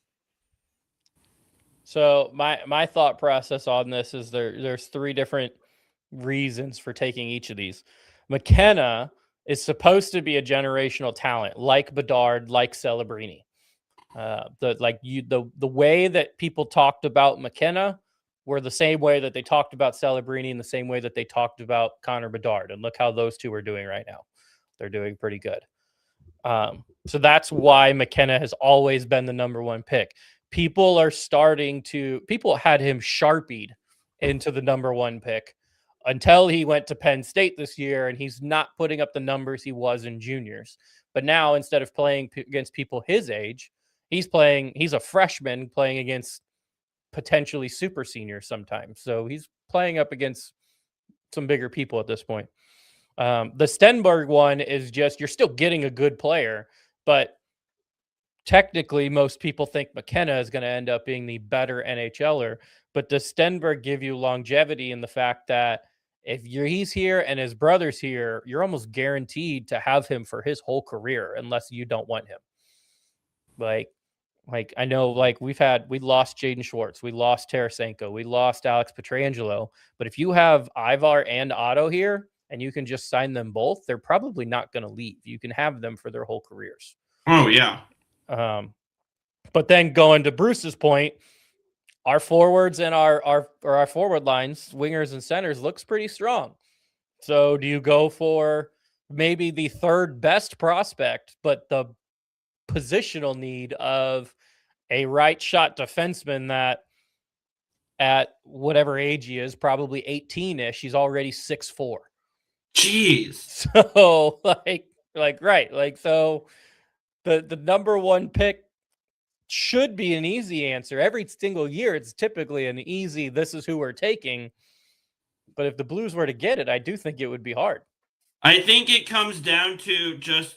So my thought process on this is there's three different reasons for taking each of these. McKenna is supposed to be a generational talent, like Bedard, like Celebrini. The way that people talked about McKenna were the same way that they talked about Celebrini and the same way that they talked about Connor Bedard. And look how those two are doing right now. They're doing pretty good. So that's why McKenna has always been the number one pick. People had him sharpied into the number one pick until he went to Penn State this year, and he's not putting up the numbers he was in juniors. But now, instead of playing against people his age, he's a freshman playing against potentially super seniors sometimes. So he's playing up against some bigger people at this point. The Stenberg one is just, you're still getting a good player, but technically most people think McKenna is going to end up being the better NHLer. But does Stenberg give you longevity in the fact that if he's here and his brother's here, you're almost guaranteed to have him for his whole career unless you don't want him. Like I know, we lost Jaden Schwartz, we lost Tarasenko, we lost Alex Pietrangelo. But if you have Ivar and Otto here and you can just sign them both, they're probably not going to leave. You can have them for their whole careers. Oh, yeah. But then going to Bruce's point, our forwards and our forward lines, wingers and centers, looks pretty strong. So do you go for maybe the third best prospect, but the positional need of a right shot defenseman that at whatever age he is, probably 18-ish, he's already 6'4". Jeez. So so the number one pick should be an easy answer. Every single year, it's typically an easy, this is who we're taking. But if the Blues were to get it, I do think it would be hard. I think it comes down to just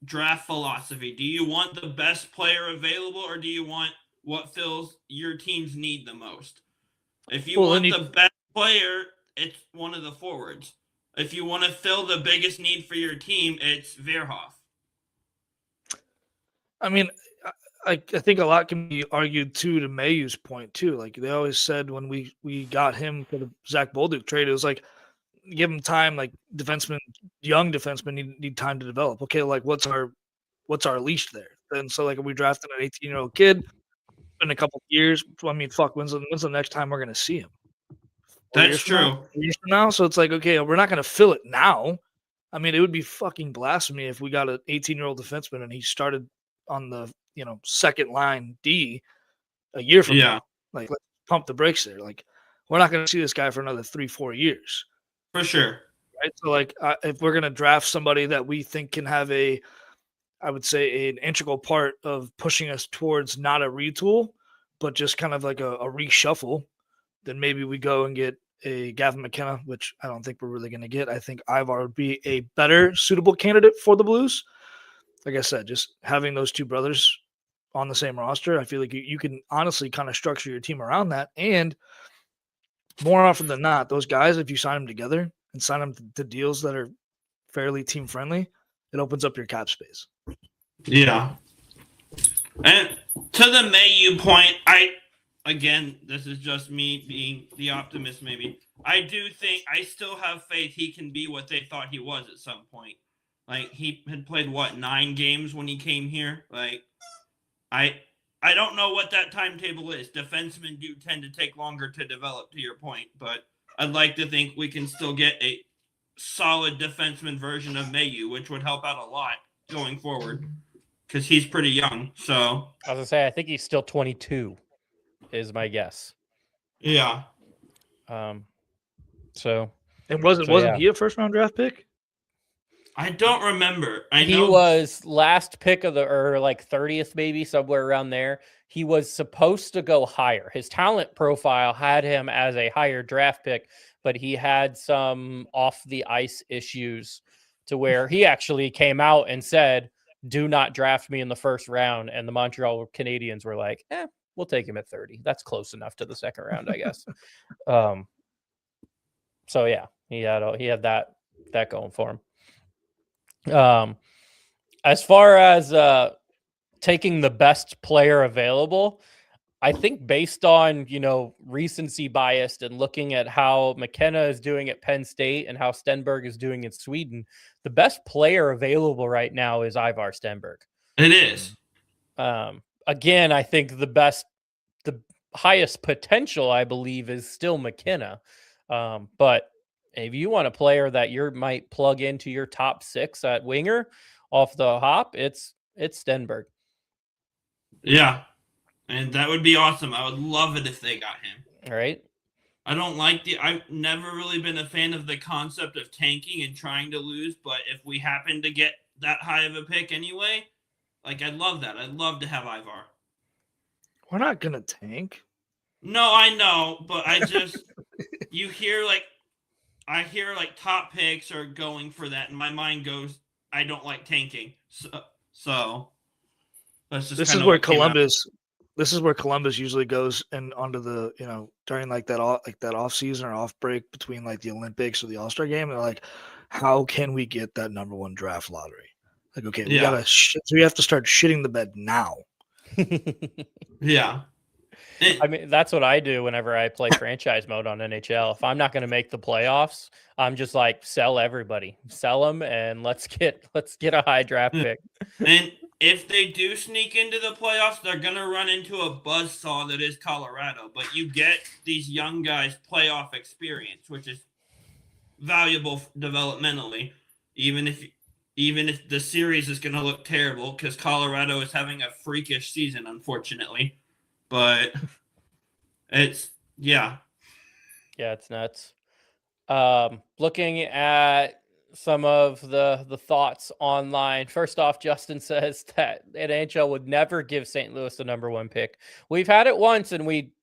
draft philosophy. Do you want the best player available, or do you want what fills your team's need the most? If you want the best player, it's one of the forwards. If you want to fill the biggest need for your team, it's Verhoff. I think a lot can be argued too to Mayhew's point too. Like they always said when we got him for the Zach Bolduc trade, it was like give him time. Like young defensemen need time to develop. Okay, like what's our leash there? And so like if we drafted an 18-year-old kid in a couple of years, when's the next time we're gonna see him? That's true. Years from now, so it's like okay, we're not gonna fill it now. It would be fucking blasphemy if we got an 18-year-old defenseman and he started on the second line D a year from now. Like, let's pump the brakes there. Like, we're not going to see this guy for another 3-4 years. For sure. Right. So, if we're going to draft somebody that we think can have I would say, an integral part of pushing us towards not a retool, but just kind of like a reshuffle, then maybe we go and get a Gavin McKenna, which I don't think we're really going to get. I think Ivar would be a better suitable candidate for the Blues. Like I said, just having those two brothers on the same roster, I feel like you can honestly kind of structure your team around that. And more often than not, those guys, if you sign them together and sign them to deals that are fairly team friendly, it opens up your cap space. Yeah. And to the Mayu point, again, this is just me being the optimist, maybe. I do think I still have faith he can be what they thought he was at some point. Like, he had played, 9 games when he came here? Like, I don't know what that timetable is. Defensemen do tend to take longer to develop, to your point, but I'd like to think we can still get a solid defenseman version of Mayu, which would help out a lot going forward because he's pretty young. So I was gonna say, I think he's still 22, is my guess. yeah. So And wasn't he a first round draft pick? I don't remember. He was last pick of or like 30th, maybe somewhere around there. He was supposed to go higher. His talent profile had him as a higher draft pick, but he had some off the ice issues to where he actually came out and said, "Do not draft me in the first round." And the Montreal Canadiens were like, we'll take him at 30. That's close enough to the second round, I guess. So yeah, he had that going for him. As far as taking the best player available, I think based on, recency bias and looking at how McKenna is doing at Penn State and how Stenberg is doing in Sweden, the best player available right now is Ivar Stenberg. It is. Again, I think the highest potential, I believe, is still McKenna. But if you want a player that you might plug into your top 6 at winger off the hop, it's Stenberg. Yeah. And that would be awesome. I would love it if they got him. All right. I've never really been a fan of the concept of tanking and trying to lose, but if we happen to get that high of a pick anyway, like, I'd love that. I'd love to have Ivar. We're not going to tank. No, I know, but I just, I hear top picks are going for that, and my mind goes, I don't like tanking. So that's just this is where Columbus usually goes and onto the, during that off season or off break between the Olympics or the All-Star game. They're like, how can we get that number 1 draft lottery? Like, okay, we have to start shitting the bed now. Yeah. I mean, that's what I do whenever I play franchise mode on NHL. If I'm not going to make the playoffs, I'm just like, sell everybody, sell them, and let's get a high draft pick. And if they do sneak into the playoffs, they're going to run into a buzzsaw that is Colorado. But you get these young guys playoff experience, which is valuable developmentally, even if the series is going to look terrible because Colorado is having a freakish season, unfortunately. But it's it's nuts. Looking at some of the thoughts online. First off, Justin says that NHL would never give St. Louis the number 1 pick. We've had it once, and we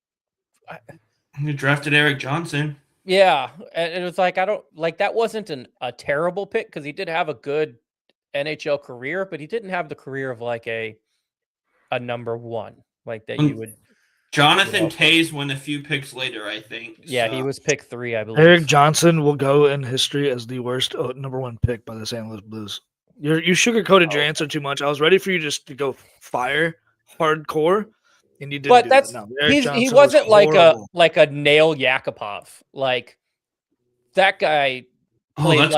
drafted Eric Johnson. Yeah, and it was like, I don't like, that wasn't a terrible pick because he did have a good NHL career, but he didn't have the career of like a number 1 like that you would. Jonathan Toews went a few picks later, I think. Yeah, so. He was pick 3, I believe. Eric Johnson will go in history as the worst number 1 pick by the St. Louis Blues. You sugarcoated your answer too much. I was ready for you just to go fire hardcore, and you didn't. But do that's that. No, he wasn't like a Nail Yakupov. Like, that guy played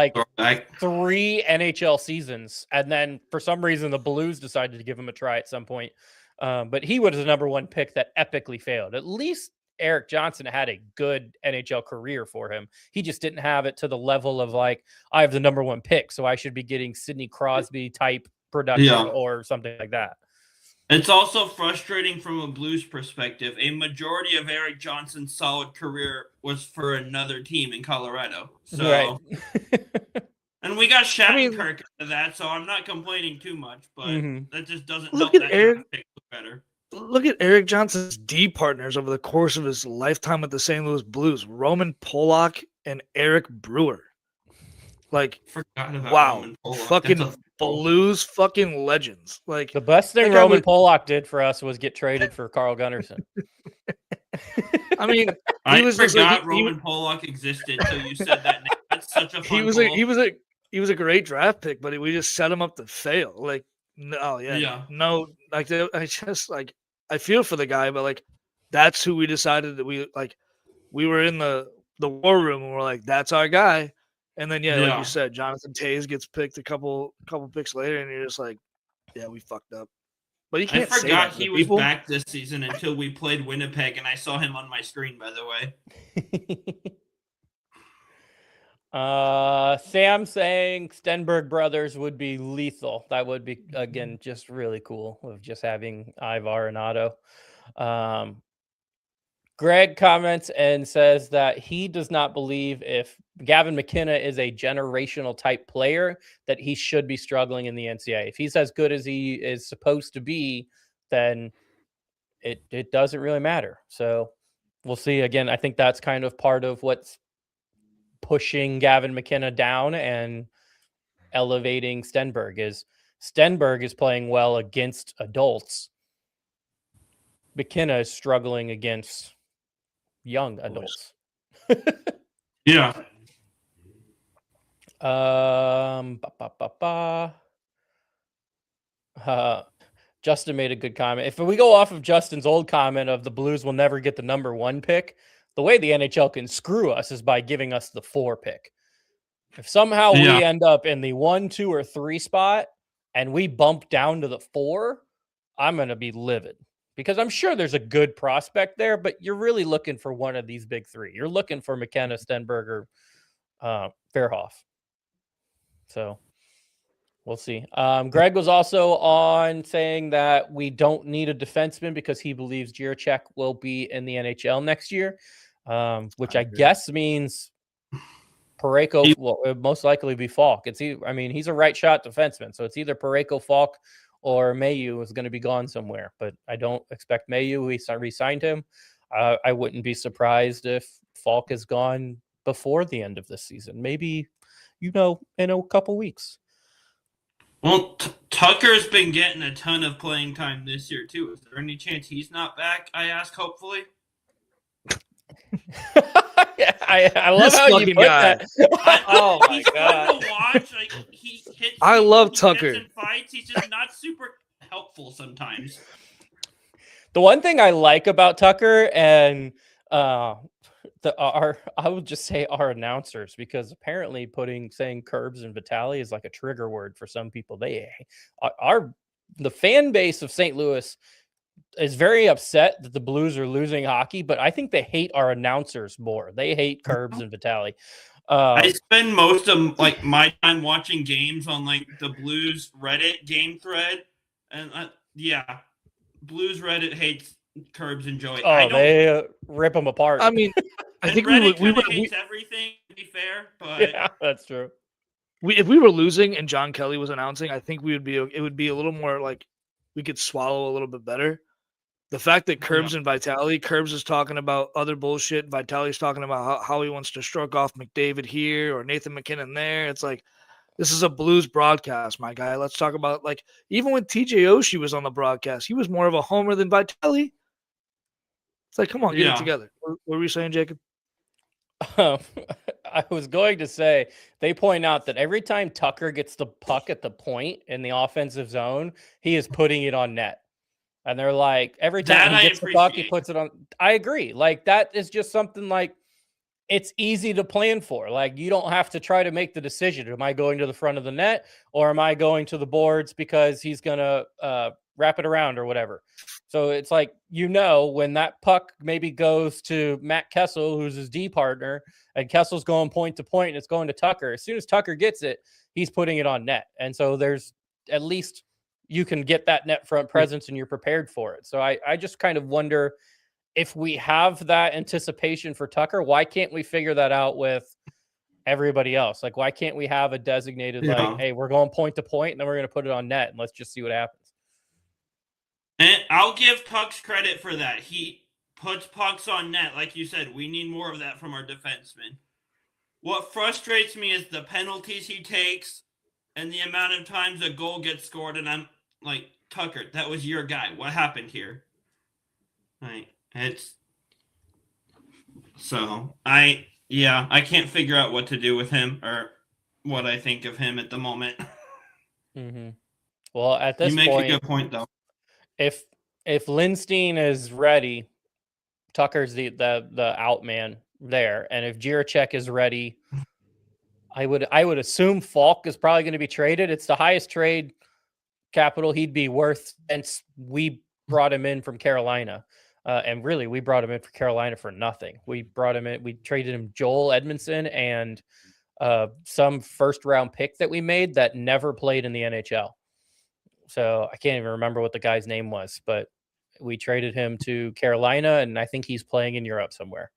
3 NHL seasons, and then for some reason the Blues decided to give him a try at some point. But he was the number 1 pick that epically failed. At least Eric Johnson had a good NHL career for him. He just didn't have it to the level of like, I have the number 1 pick, so I should be getting Sidney Crosby type production or something like that. It's also frustrating from a Blues perspective. A majority of Eric Johnson's solid career was for another team in Colorado. So, right. And we got Shattenkirk into that, so I'm not complaining too much, but that just doesn't look help at that Eric. pick better. look at Eric Johnson's D partners over the course of his lifetime with the St. Louis Blues: Roman Polak and Eric Brewer. Like, Forgot about wow, Roman Polak. fucking That's a Blues fucking legends. Like, The best thing that guy Roman was- Polak did for us was get traded for Carl Gunnarsson. I mean, I he was just forgot like Roman Polak existed until you said that name. That's such a he fun was goal. he was a great draft pick, but we just set him up to fail. Like, no, Yeah. no, like I just like I feel for the guy, but like that's who we decided that we were in the war room and we're like, that's our guy. And then like Yeah. you said, Jonathan Tays gets picked a couple picks later, and you're just like, yeah, we fucked up. But you I can't say forgot that he to was people. back this season until we played Winnipeg, and I saw him on my screen, by the way. Sam saying Stenberg brothers would be lethal. That would be, again, just really cool of just having Ivar and Otto. Greg comments and says that he does not believe if Gavin McKenna is a generational type player that he should be struggling in the NCAA. If he's as good as he is supposed to be, then it doesn't really matter. So we'll see. Again, I think that's kind of part of what's pushing Gavin McKenna down and elevating Stenberg is playing well against adults. McKenna is struggling against young adults. Yeah. Justin made a good comment. If we go off of Justin's old comment of the Blues will never get the number 1 pick, the way the NHL can screw us is by giving us the 4 pick. If somehow we end up in the 1, 2, or 3 spot and we bump down to the 4, I'm going to be livid because I'm sure there's a good prospect there, but you're really looking for one of these big 3. You're looking for McKenna, Stenberg, or Fairhoff. So we'll see. Greg was also on saying that we don't need a defenseman because he believes Jiricek will be in the NHL next year, which I guess means Parayko will most likely be Falk. He's a right shot defenseman, so it's either Parayko, Falk, or Mayu is going to be gone somewhere. But I don't expect Mayu. We re-signed him. I wouldn't be surprised if Falk is gone before the end of this season. Maybe, in a couple weeks. Well, Tucker's been getting a ton of playing time this year, too. Is there any chance he's not back, I ask, hopefully? I love how you put that. Oh my god! Fun to watch. Like he hits. I love Tucker. In fights, he's just not super helpful sometimes. The one thing I like about Tucker and I would just say our announcers, because apparently saying Curbs and Vitali is like a trigger word for some people. The fan base of St. Louis is very upset that the Blues are losing hockey, but I think they hate our announcers more. They hate Curbs and Vitali. I spend most of my time watching games on the Blues Reddit game thread, and Blues Reddit hates Curbs and Joey. They rip them apart. I mean, I think Reddit hates everything. To be fair, but yeah, that's true. If we were losing and John Kelly was announcing, I think it would be a little more like we could swallow a little bit better. The fact that Curbs and Vitali, Curbs is talking about other bullshit, Vitali's talking about how he wants to stroke off McDavid here or Nathan McKinnon there. It's like, this is a Blues broadcast, my guy. Let's talk about, even when TJ Oshie was on the broadcast, he was more of a homer than Vitali. It's like, come on, get it together. What were you saying, Jacob? I was going to say, they point out that every time Tucker gets the puck at the point in the offensive zone, he is putting it on net. And they're like, every time he gets the puck, he puts it on. I agree. That is just something it's easy to plan for. You don't have to try to make the decision. Am I going to the front of the net or am I going to the boards because he's going to wrap it around or whatever? So it's when that puck maybe goes to Matt Kessel, who's his D partner, and Kessel's going point to point and it's going to Tucker. As soon as Tucker gets it, he's putting it on net. And so there's at least you can get that net front presence and you're prepared for it. So I just kind of wonder if we have that anticipation for Tucker, why can't we figure that out with everybody else? Why can't we have a designated, hey, we're going point to point and then we're going to put it on net and let's just see what happens. And I'll give Pucks credit for that. He puts pucks on net. Like you said, we need more of that from our defensemen. What frustrates me is the penalties he takes and the amount of times a goal gets scored, and I'm like, Tucker, that was your guy. What happened here? Like, it's so I can't figure out what to do with him or what I think of him at the moment. Mm-hmm. Well, at this You make point, a good point though. if Lindstein is ready, Tucker's the out man there, and if Jiricek is ready, I would assume Falk is probably going to be traded. It's the highest trade capital he'd be worth since we brought him in from Carolina. And really, we brought him in for Carolina for nothing. We brought him in. We traded him Joel Edmondson and some first round pick that we made that never played in the NHL. So I can't even remember what the guy's name was, but we traded him to Carolina, and I think he's playing in Europe somewhere.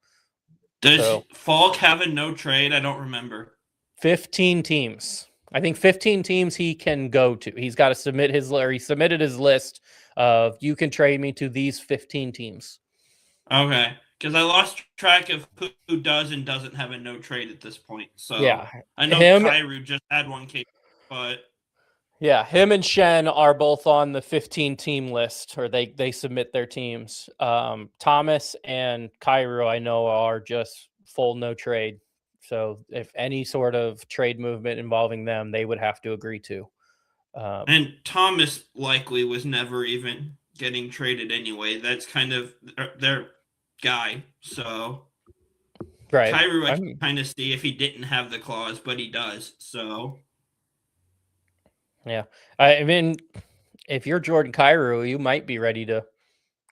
Does Falk have a no trade? I don't remember. 15 teams. I think 15 teams he can go to. He's got to submit he submitted his list of you can trade me to these 15 teams. Okay. Because I lost track of who does and doesn't have a no trade at this point. So yeah, I know Kyrou just had one case, but yeah, him and Shen are both on the 15 team list, or they submit their teams. Thomas and Kyrou, I know, are just full no trade. So if any sort of trade movement involving them, they would have to agree to. And Thomas likely was never even getting traded anyway. That's kind of their guy. So right, Kyrou, I can kind of see if he didn't have the clause, but he does. So yeah, I mean, if you're Jordan Kyrou, you might be ready to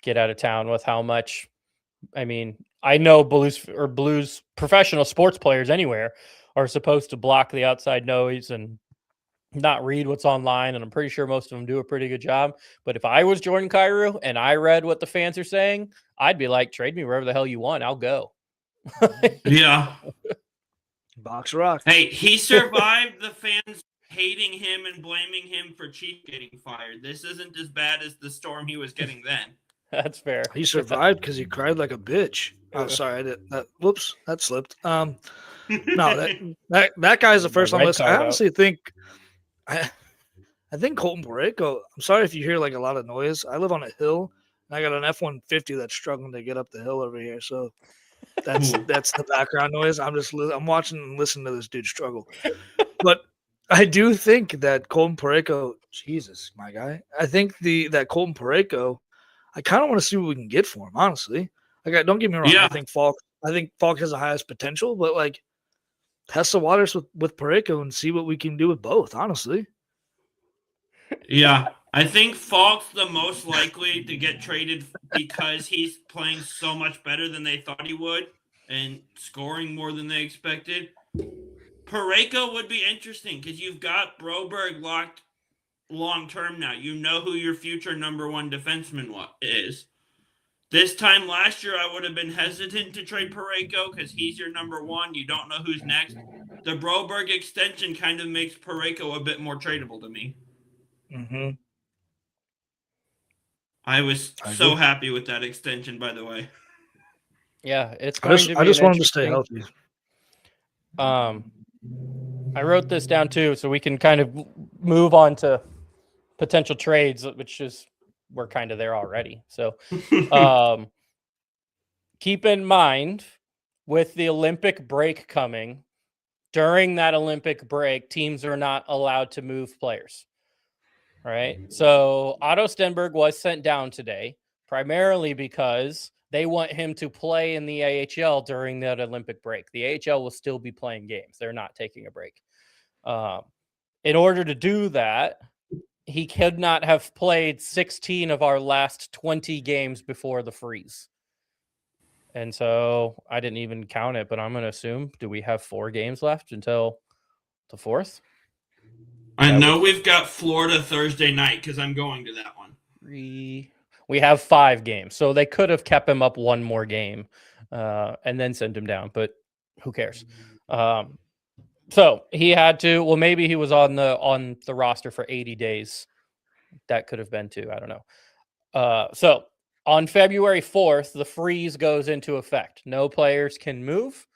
get out of town with how much. I mean, I know blues professional sports players anywhere are supposed to block the outside noise and not read what's online, and I'm pretty sure most of them do a pretty good job. But if I was Jordan Kyrou and I read what the fans are saying, I'd be like, trade me wherever the hell you want. I'll go. yeah. Box rock. Hey, he survived the fans hating him and blaming him for Chief getting fired. This isn't as bad as the storm he was getting then. That's fair. He survived because he cried like a bitch. Oh, sorry, I did that. Whoops, that slipped. No, that guy's the first on the list. I honestly think, I think Colton Parayko. I'm sorry if you hear like a lot of noise. I live on a hill, and I got an F-150 that's struggling to get up the hill over here. So that's the background noise. I'm watching and listening to this dude struggle. But I do think that Colton Parayko, Jesus, my guy. I think that Colton Parayko, I kind of want to see what we can get for him, honestly. Like, don't get me wrong. Yeah. I think Falk has the highest potential, but like, test the waters with Parayko and see what we can do with both, honestly. Yeah, I think Falk's the most likely to get traded because he's playing so much better than they thought he would and scoring more than they expected. Parayko would be interesting because you've got Broberg locked long-term now. You know who your future number one defenseman is. This time last year, I would have been hesitant to trade Parayko because he's your number one. You don't know who's next. The Broberg extension kind of makes Parayko a bit more tradable to me. Mm-hmm. I was so happy with that extension, by the way. Yeah, it's I just wanted to stay healthy. I wrote this down too, so we can kind of move on to potential trades, which is we're kind of there already. So keep in mind with the Olympic break coming, during that Olympic break, teams are not allowed to move players. All right. So Otto Stenberg was sent down today, primarily because they want him to play in the AHL during that Olympic break. The AHL will still be playing games. They're not taking a break. In order to do that, he could not have played 16 of our last 20 games before the freeze. And so I didn't even count it, but I'm going to assume, do we have 4 games left until the 4th? I know we've got Florida Thursday night because I'm going to that one. We have 5 games, so they could have kept him up one more game and then sent him down, but who cares? So he had to. Well, maybe he was on the roster for 80 days. That could have been too. I don't know. So on February 4th, the freeze goes into effect. No players can move.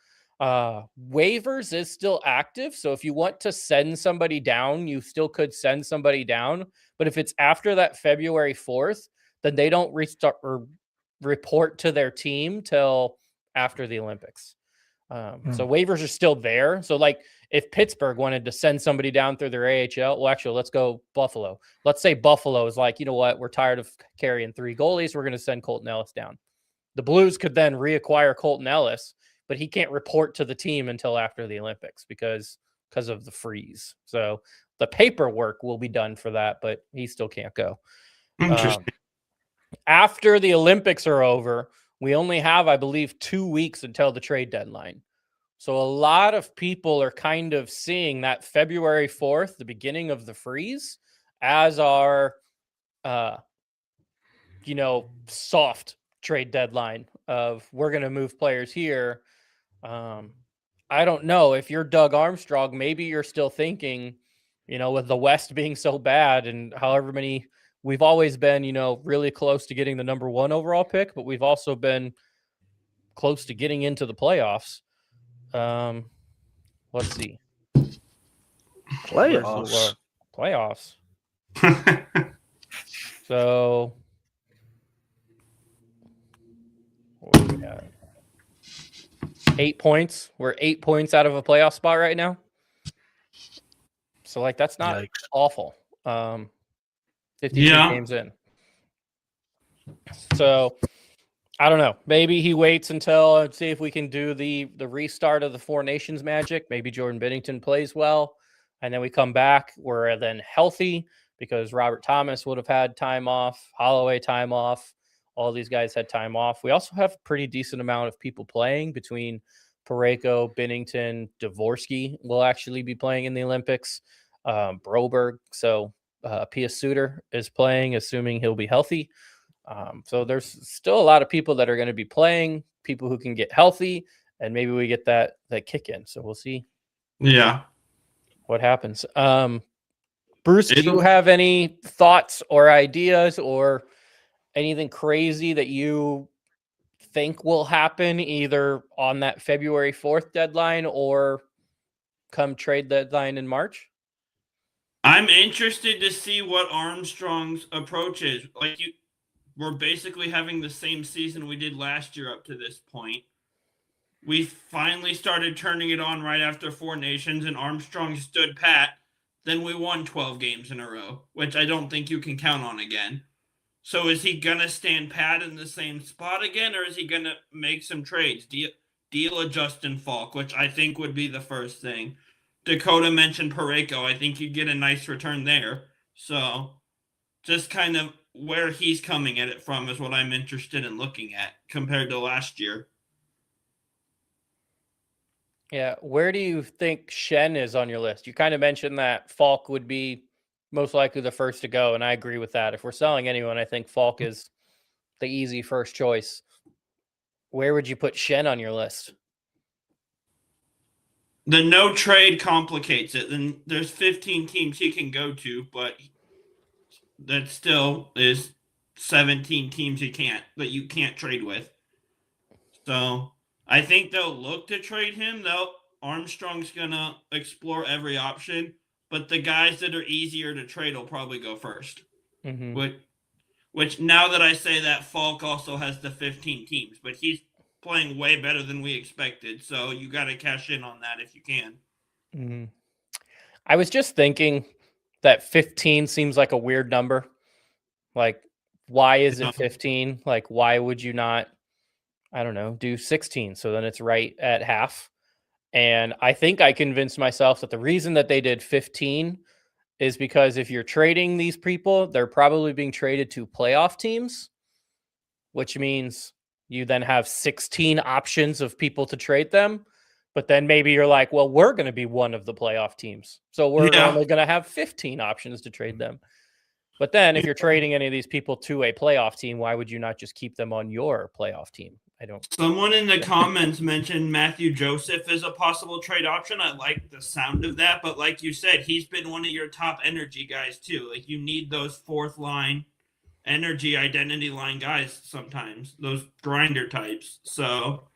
Waivers is still active. So if you want to send somebody down, you still could send somebody down. But if it's after that February 4th, then they don't restart or report to their team till after the Olympics. So waivers are still there. So like if Pittsburgh wanted to send somebody down through their AHL, well, actually, let's go Buffalo. Let's say Buffalo is like, you know what? We're tired of carrying 3 goalies. We're going to send Colton Ellis down. The Blues could then reacquire Colton Ellis, but he can't report to the team until after the Olympics because of the freeze. So the paperwork will be done for that, but he still can't go. Interesting. After the Olympics are over, we only have, I believe, 2 weeks until the trade deadline. So a lot of people are kind of seeing that February 4th, the beginning of the freeze, as our, soft trade deadline of we're going to move players here. I don't know if you're Doug Armstrong, maybe you're still thinking, with the West being so bad and however many, we've always been, really close to getting the number 1 overall pick, but we've also been close to getting into the playoffs. Let's see. Playoffs. So what do we got? 8 points. We're 8 points out of a playoff spot right now. So like that's not awful. 52 games in. So I don't know. Maybe he waits until let's see if we can do the restart of the Four Nations magic. Maybe Jordan Binnington plays well, and then we come back. We're then healthy because Robert Thomas would have had time off, Holloway time off. All these guys had time off. We also have a pretty decent amount of people playing between Parayko, Binnington, Dvorsky will actually be playing in the Olympics. Broberg. So Pia Suter is playing, assuming he'll be healthy. So there's still a lot of people that are going to be playing, people who can get healthy, and maybe we get that kick in. So we'll see. Yeah. What happens? Bruce, do you have any thoughts or ideas or anything crazy that you think will happen either on that February 4th deadline or come trade deadline in March? I'm interested to see what Armstrong's approach is. We're basically having the same season we did last year up to this point. We finally started turning it on right after Four Nations, and Armstrong stood pat. Then we won 12 games in a row, which I don't think you can count on again. So is he going to stand pat in the same spot again, or is he going to make some trades? Deal a Justin Falk, which I think would be the first thing. Dakota mentioned Parayko. I think you'd get a nice return there. So just kind of where he's coming at it from is what I'm interested in looking at compared to last year. Yeah. Where do you think Shen is on your list? You kind of mentioned that Falk would be most likely the first to go, and I agree with that. If we're selling anyone, I think Falk is the easy first choice. Where would you put Shen on your list? The no trade complicates it. Then there's 15 teams he can go to, but that still is 17 teams that you can't trade with. So I think they'll look to trade him. Armstrong's gonna explore every option, but the guys that are easier to trade will probably go first. Mm-hmm. Which now that I say that, Falk also has the 15 teams, but he's playing way better than we expected. So you got to cash in on that if you can. Mm-hmm. I was just thinking that 15 seems like a weird number. Like, why is it 15? Like, why would you not, I don't know, do 16? So then it's right at half. And I think I convinced myself that the reason that they did 15 is because if you're trading these people, they're probably being traded to playoff teams, which means you then have 16 options of people to trade them. But then maybe you're like, well, we're going to be one of the playoff teams. So we're only going to have 15 options to trade them. But then if you're trading any of these people to a playoff team, why would you not just keep them on your playoff team? Someone in the comments mentioned Matthew Joseph as a possible trade option. I like the sound of that. But like you said, he's been one of your top energy guys too. Like you need those fourth line energy identity line guys sometimes, those grinder types. So,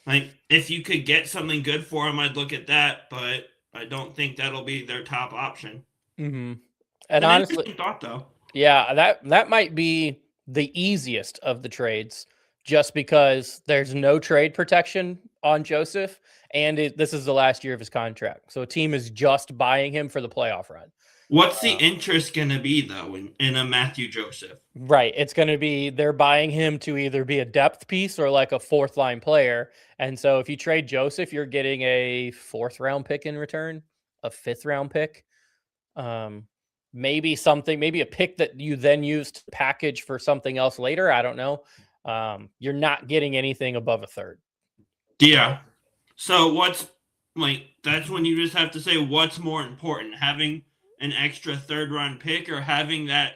like, if you could get something good for him, I'd look at that, but I don't think that'll be their top option. Mm-hmm. It's And an honestly, interesting thought, though. yeah, that might be the easiest of the trades, just because there's no trade protection on Joseph, and this is the last year of his contract, so a team is just buying him for the playoff run. What's the interest going to be, though, in a Matthew Joseph? Right. It's going to be they're buying him to either be a depth piece or like a fourth line player. And so if you trade Joseph, you're getting a 4th round pick in return, a 5th round pick. Maybe a pick that you then use to package for something else later. I don't know. You're not getting anything above a 3rd. Yeah. So that's when you just have to say what's more important, having an extra 3rd round pick or having that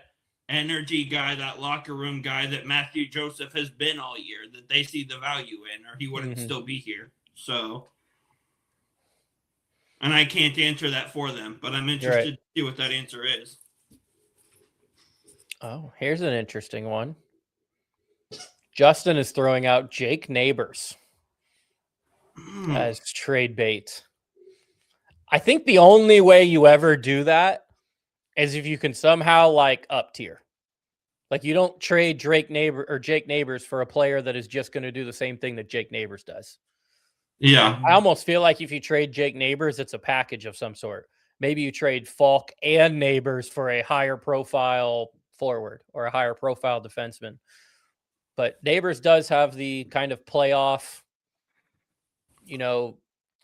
energy guy, that locker room guy that Matthew Joseph has been all year, that they see the value in, or he wouldn't still be here. So, and I can't answer that for them, but I'm interested to see what that answer is. Oh, here's an interesting one. Justin is throwing out Jake Neighbors as trade bait. I think the only way you ever do that is if you can somehow like up tier. Like you don't trade Jake Neighbors for a player that is just going to do the same thing that Jake Neighbors does. Yeah. I almost feel like if you trade Jake Neighbors, it's a package of some sort. Maybe you trade Falk and Neighbors for a higher profile forward or a higher profile defenseman. But Neighbors does have the kind of playoff,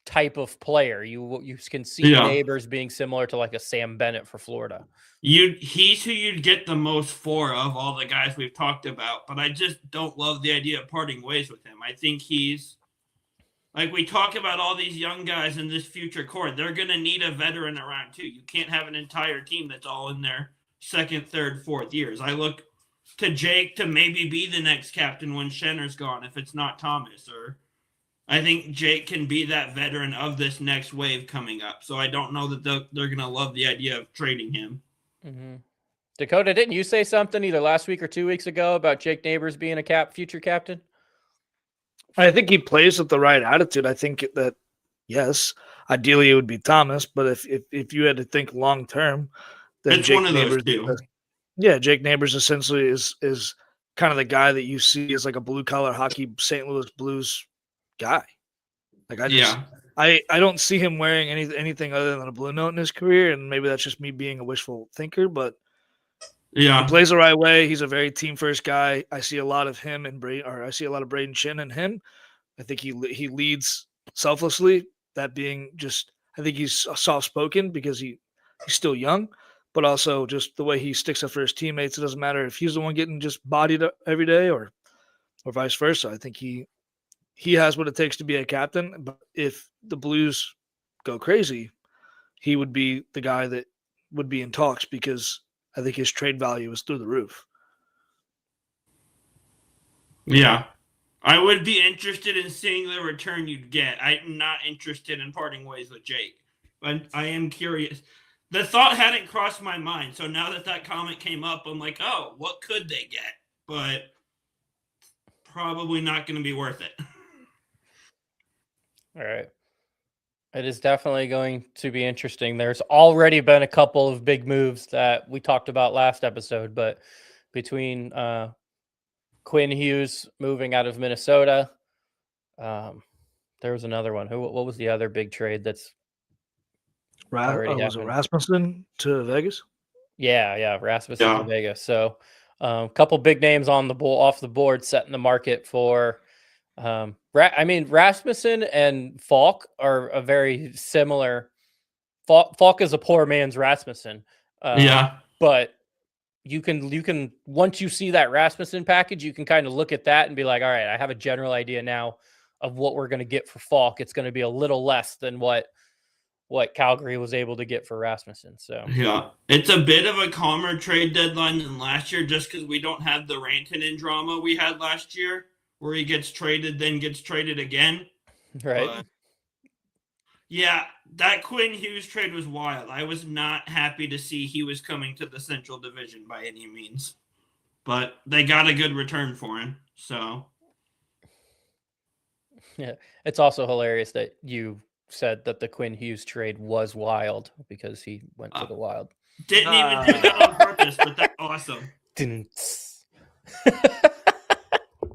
type of player. You can see Neighbors being similar to like a Sam Bennett for Florida. He's who you'd get the most for of all the guys we've talked about, but I just don't love the idea of parting ways with him. I think he's like, we talk about all these young guys in this future core. They're going to need a veteran around too. You can't have an entire team that's all in their 2nd, 3rd, 4th years. I look to Jake to maybe be the next captain when Schenner's gone, if it's not Thomas. Or I think Jake can be that veteran of this next wave coming up. So I don't know that they're going to love the idea of trading him. Mm-hmm. Dakota, didn't you say something either last week or 2 weeks ago about Jake Neighbors being a future captain? I think he plays with the right attitude. I think that, yes, ideally it would be Thomas, but if you had to think long term, then it's Jake one of Neighbors, those two. Jake Neighbors essentially is kind of the guy that you see as like a blue collar hockey St. Louis Blues guy. Like I don't see him wearing anything other than a blue note in his career, and maybe that's just me being a wishful thinker, but he plays the right way. He's a very team first guy. I see a lot of him and I see a lot of Braden Shin in him. I think he leads selflessly. That being just, I think he's soft spoken because he's still young, but also just the way he sticks up for his teammates. It doesn't matter if he's the one getting just bodied every day or vice versa. I think he has what it takes to be a captain. But if the Blues go crazy, he would be the guy that would be in talks because I think his trade value is through the roof. Yeah. I would be interested in seeing the return you'd get. I'm not interested in parting ways with Jake, but I am curious. The thought hadn't crossed my mind, so now that comment came up, I'm like, oh, what could they get? But probably not going to be worth it. All right. It is definitely going to be interesting. There's already been a couple of big moves that we talked about last episode, but between Quinn Hughes moving out of Minnesota, there was another one. What was the other big trade that's already was it Rasmussen to Vegas? Yeah, Rasmussen to Vegas. So a couple big names on off the board, setting the market for. Rasmussen and Falk are a very similar. Falk is a poor man's Rasmussen. But you can once you see that Rasmussen package, you can kind of look at that and be like, all right, I have a general idea now of what we're going to get for Falk. It's going to be a little less than what Calgary was able to get for Rasmussen. So yeah, it's a bit of a calmer trade deadline than last year, just because we don't have the Rantanen drama we had last year, where he gets traded, then gets traded again. Right. But, yeah, that Quinn Hughes trade was wild. I was not happy to see he was coming to the Central Division by any means. but they got a good return for him. So Yeah, it's also hilarious that you said that the Quinn Hughes trade was wild because he went to the Wild. didn't even do that on purpose, but that's awesome.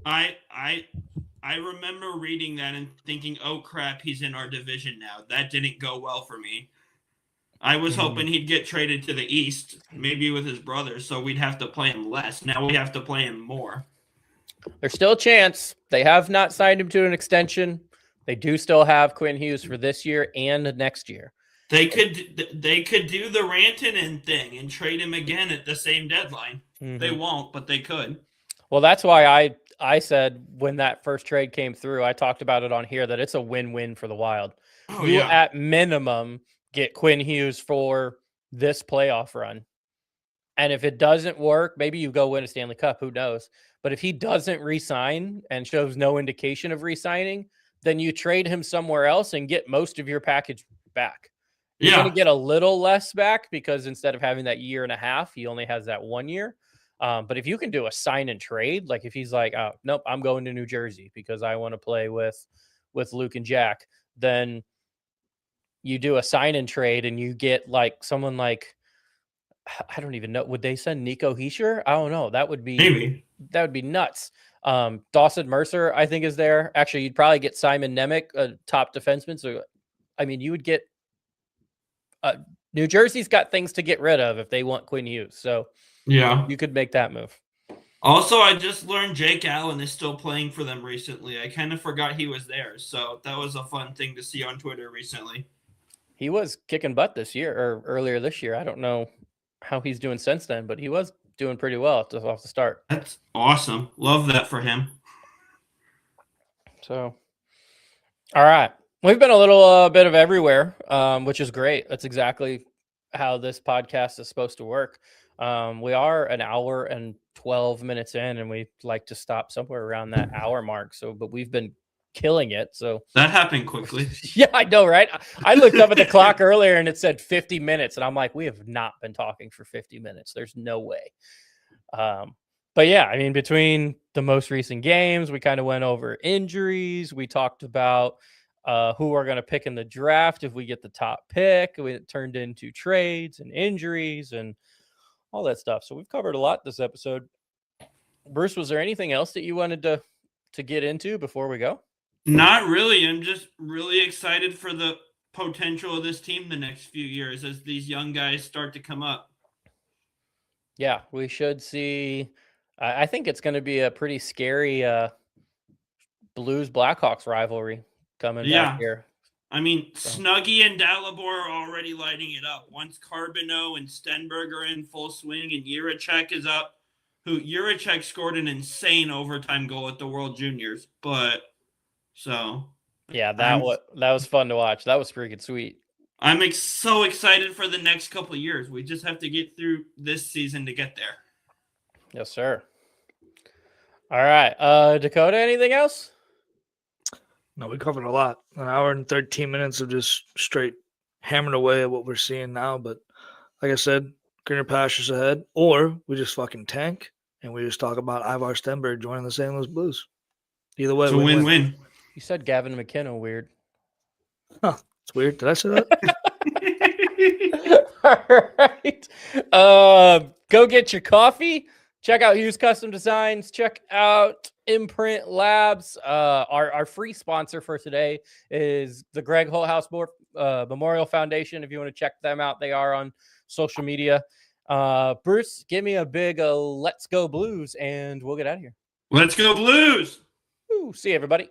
I remember reading that and thinking, oh crap, he's in our division now. That didn't go well for me. I was hoping he'd get traded to the East, maybe with his brothers, so we'd have to play him less. Now we have to play him more. There's still a chance. They have not signed him to an extension. They do still have Quinn Hughes for this year and next year. They could do the Rantanen thing and trade him again at the same deadline. They won't, but they could. Well, that's why I said when that first trade came through, I talked about it on here that it's a win-win for the Wild. Oh, You yeah. at minimum get Quinn Hughes for this playoff run. And if it doesn't work, maybe you go win a Stanley Cup, who knows? But if he doesn't re-sign and shows no indication of re-signing, then you trade him somewhere else and get most of your package back. You're going to get a little less back because instead of having that year and a half, he only has that 1 year. But if you can do a sign and trade, like if he's like, oh, nope, I'm going to New Jersey because I want to play with Luke and Jack, then you do a sign and trade and you get like someone like, I don't even know. Would they send Nico Hischier? I don't know. That would be nuts. Dawson Mercer, I think, is there. Actually, you'd probably get Simon Nemec, a top defenseman. So, I mean, you would get New Jersey's got things to get rid of if they want Quinn Hughes. So, yeah, you could make that move. Also, I just learned Jake Allen is still playing for them recently. I kind of forgot he was there. So that was a fun thing to see on Twitter recently. He was kicking butt this year or earlier this year. I don't know how he's doing since then, but he was doing pretty well off the start. That's awesome. Love that for him. So, all right. We've been a little bit of everywhere, which is great. That's exactly how this podcast is supposed to work. We are an hour and 12 minutes in, and we like to stop somewhere around that hour mark. So, but we've been killing it. So that happened quickly. Yeah, I know, right? I looked up at the clock earlier and it said 50 minutes. And I'm like, we have not been talking for 50 minutes. There's no way. But yeah, I mean, between the most recent games, we kind of went over injuries. We talked about who we're going to pick in the draft if we get the top pick. It turned into trades and injuries and all that stuff. So we've covered a lot this episode. Bruce, was there anything else that you wanted to get into before we go? Not really. I'm just really excited for the potential of this team the next few years as these young guys start to come up. Yeah, we should see. I think it's going to be a pretty scary Blues Blackhawks rivalry coming back here. I mean, Snuggie and Dalibor are already lighting it up. Once Carbonneau and Stenberg are in full swing and Jiricek is up, Jiricek scored an insane overtime goal at the World Juniors. But so yeah, that was fun to watch. That was freaking sweet. I'm so excited for the next couple of years. We just have to get through this season to get there. Yes, sir. All right, Dakota, anything else? No, we covered a lot. An hour and 13 minutes of just straight hammering away at what we're seeing now. But like I said, greener pastures ahead. Or we just fucking tank and we just talk about Ivar Stenberg joining the St. Louis Blues. Either way, it's a win-win. You said Gavin McKenna weird. Huh. It's weird. Did I say that? All right. Go get your coffee. Check out Hughes Custom Designs. Check out Imprint Labs. Our free sponsor for today is the Greg Holthouse Memorial Foundation. If you want to check them out, they are on social media. Bruce, give me a big let's go Blues, and we'll get out of here. Let's go Blues. Ooh, see you, everybody.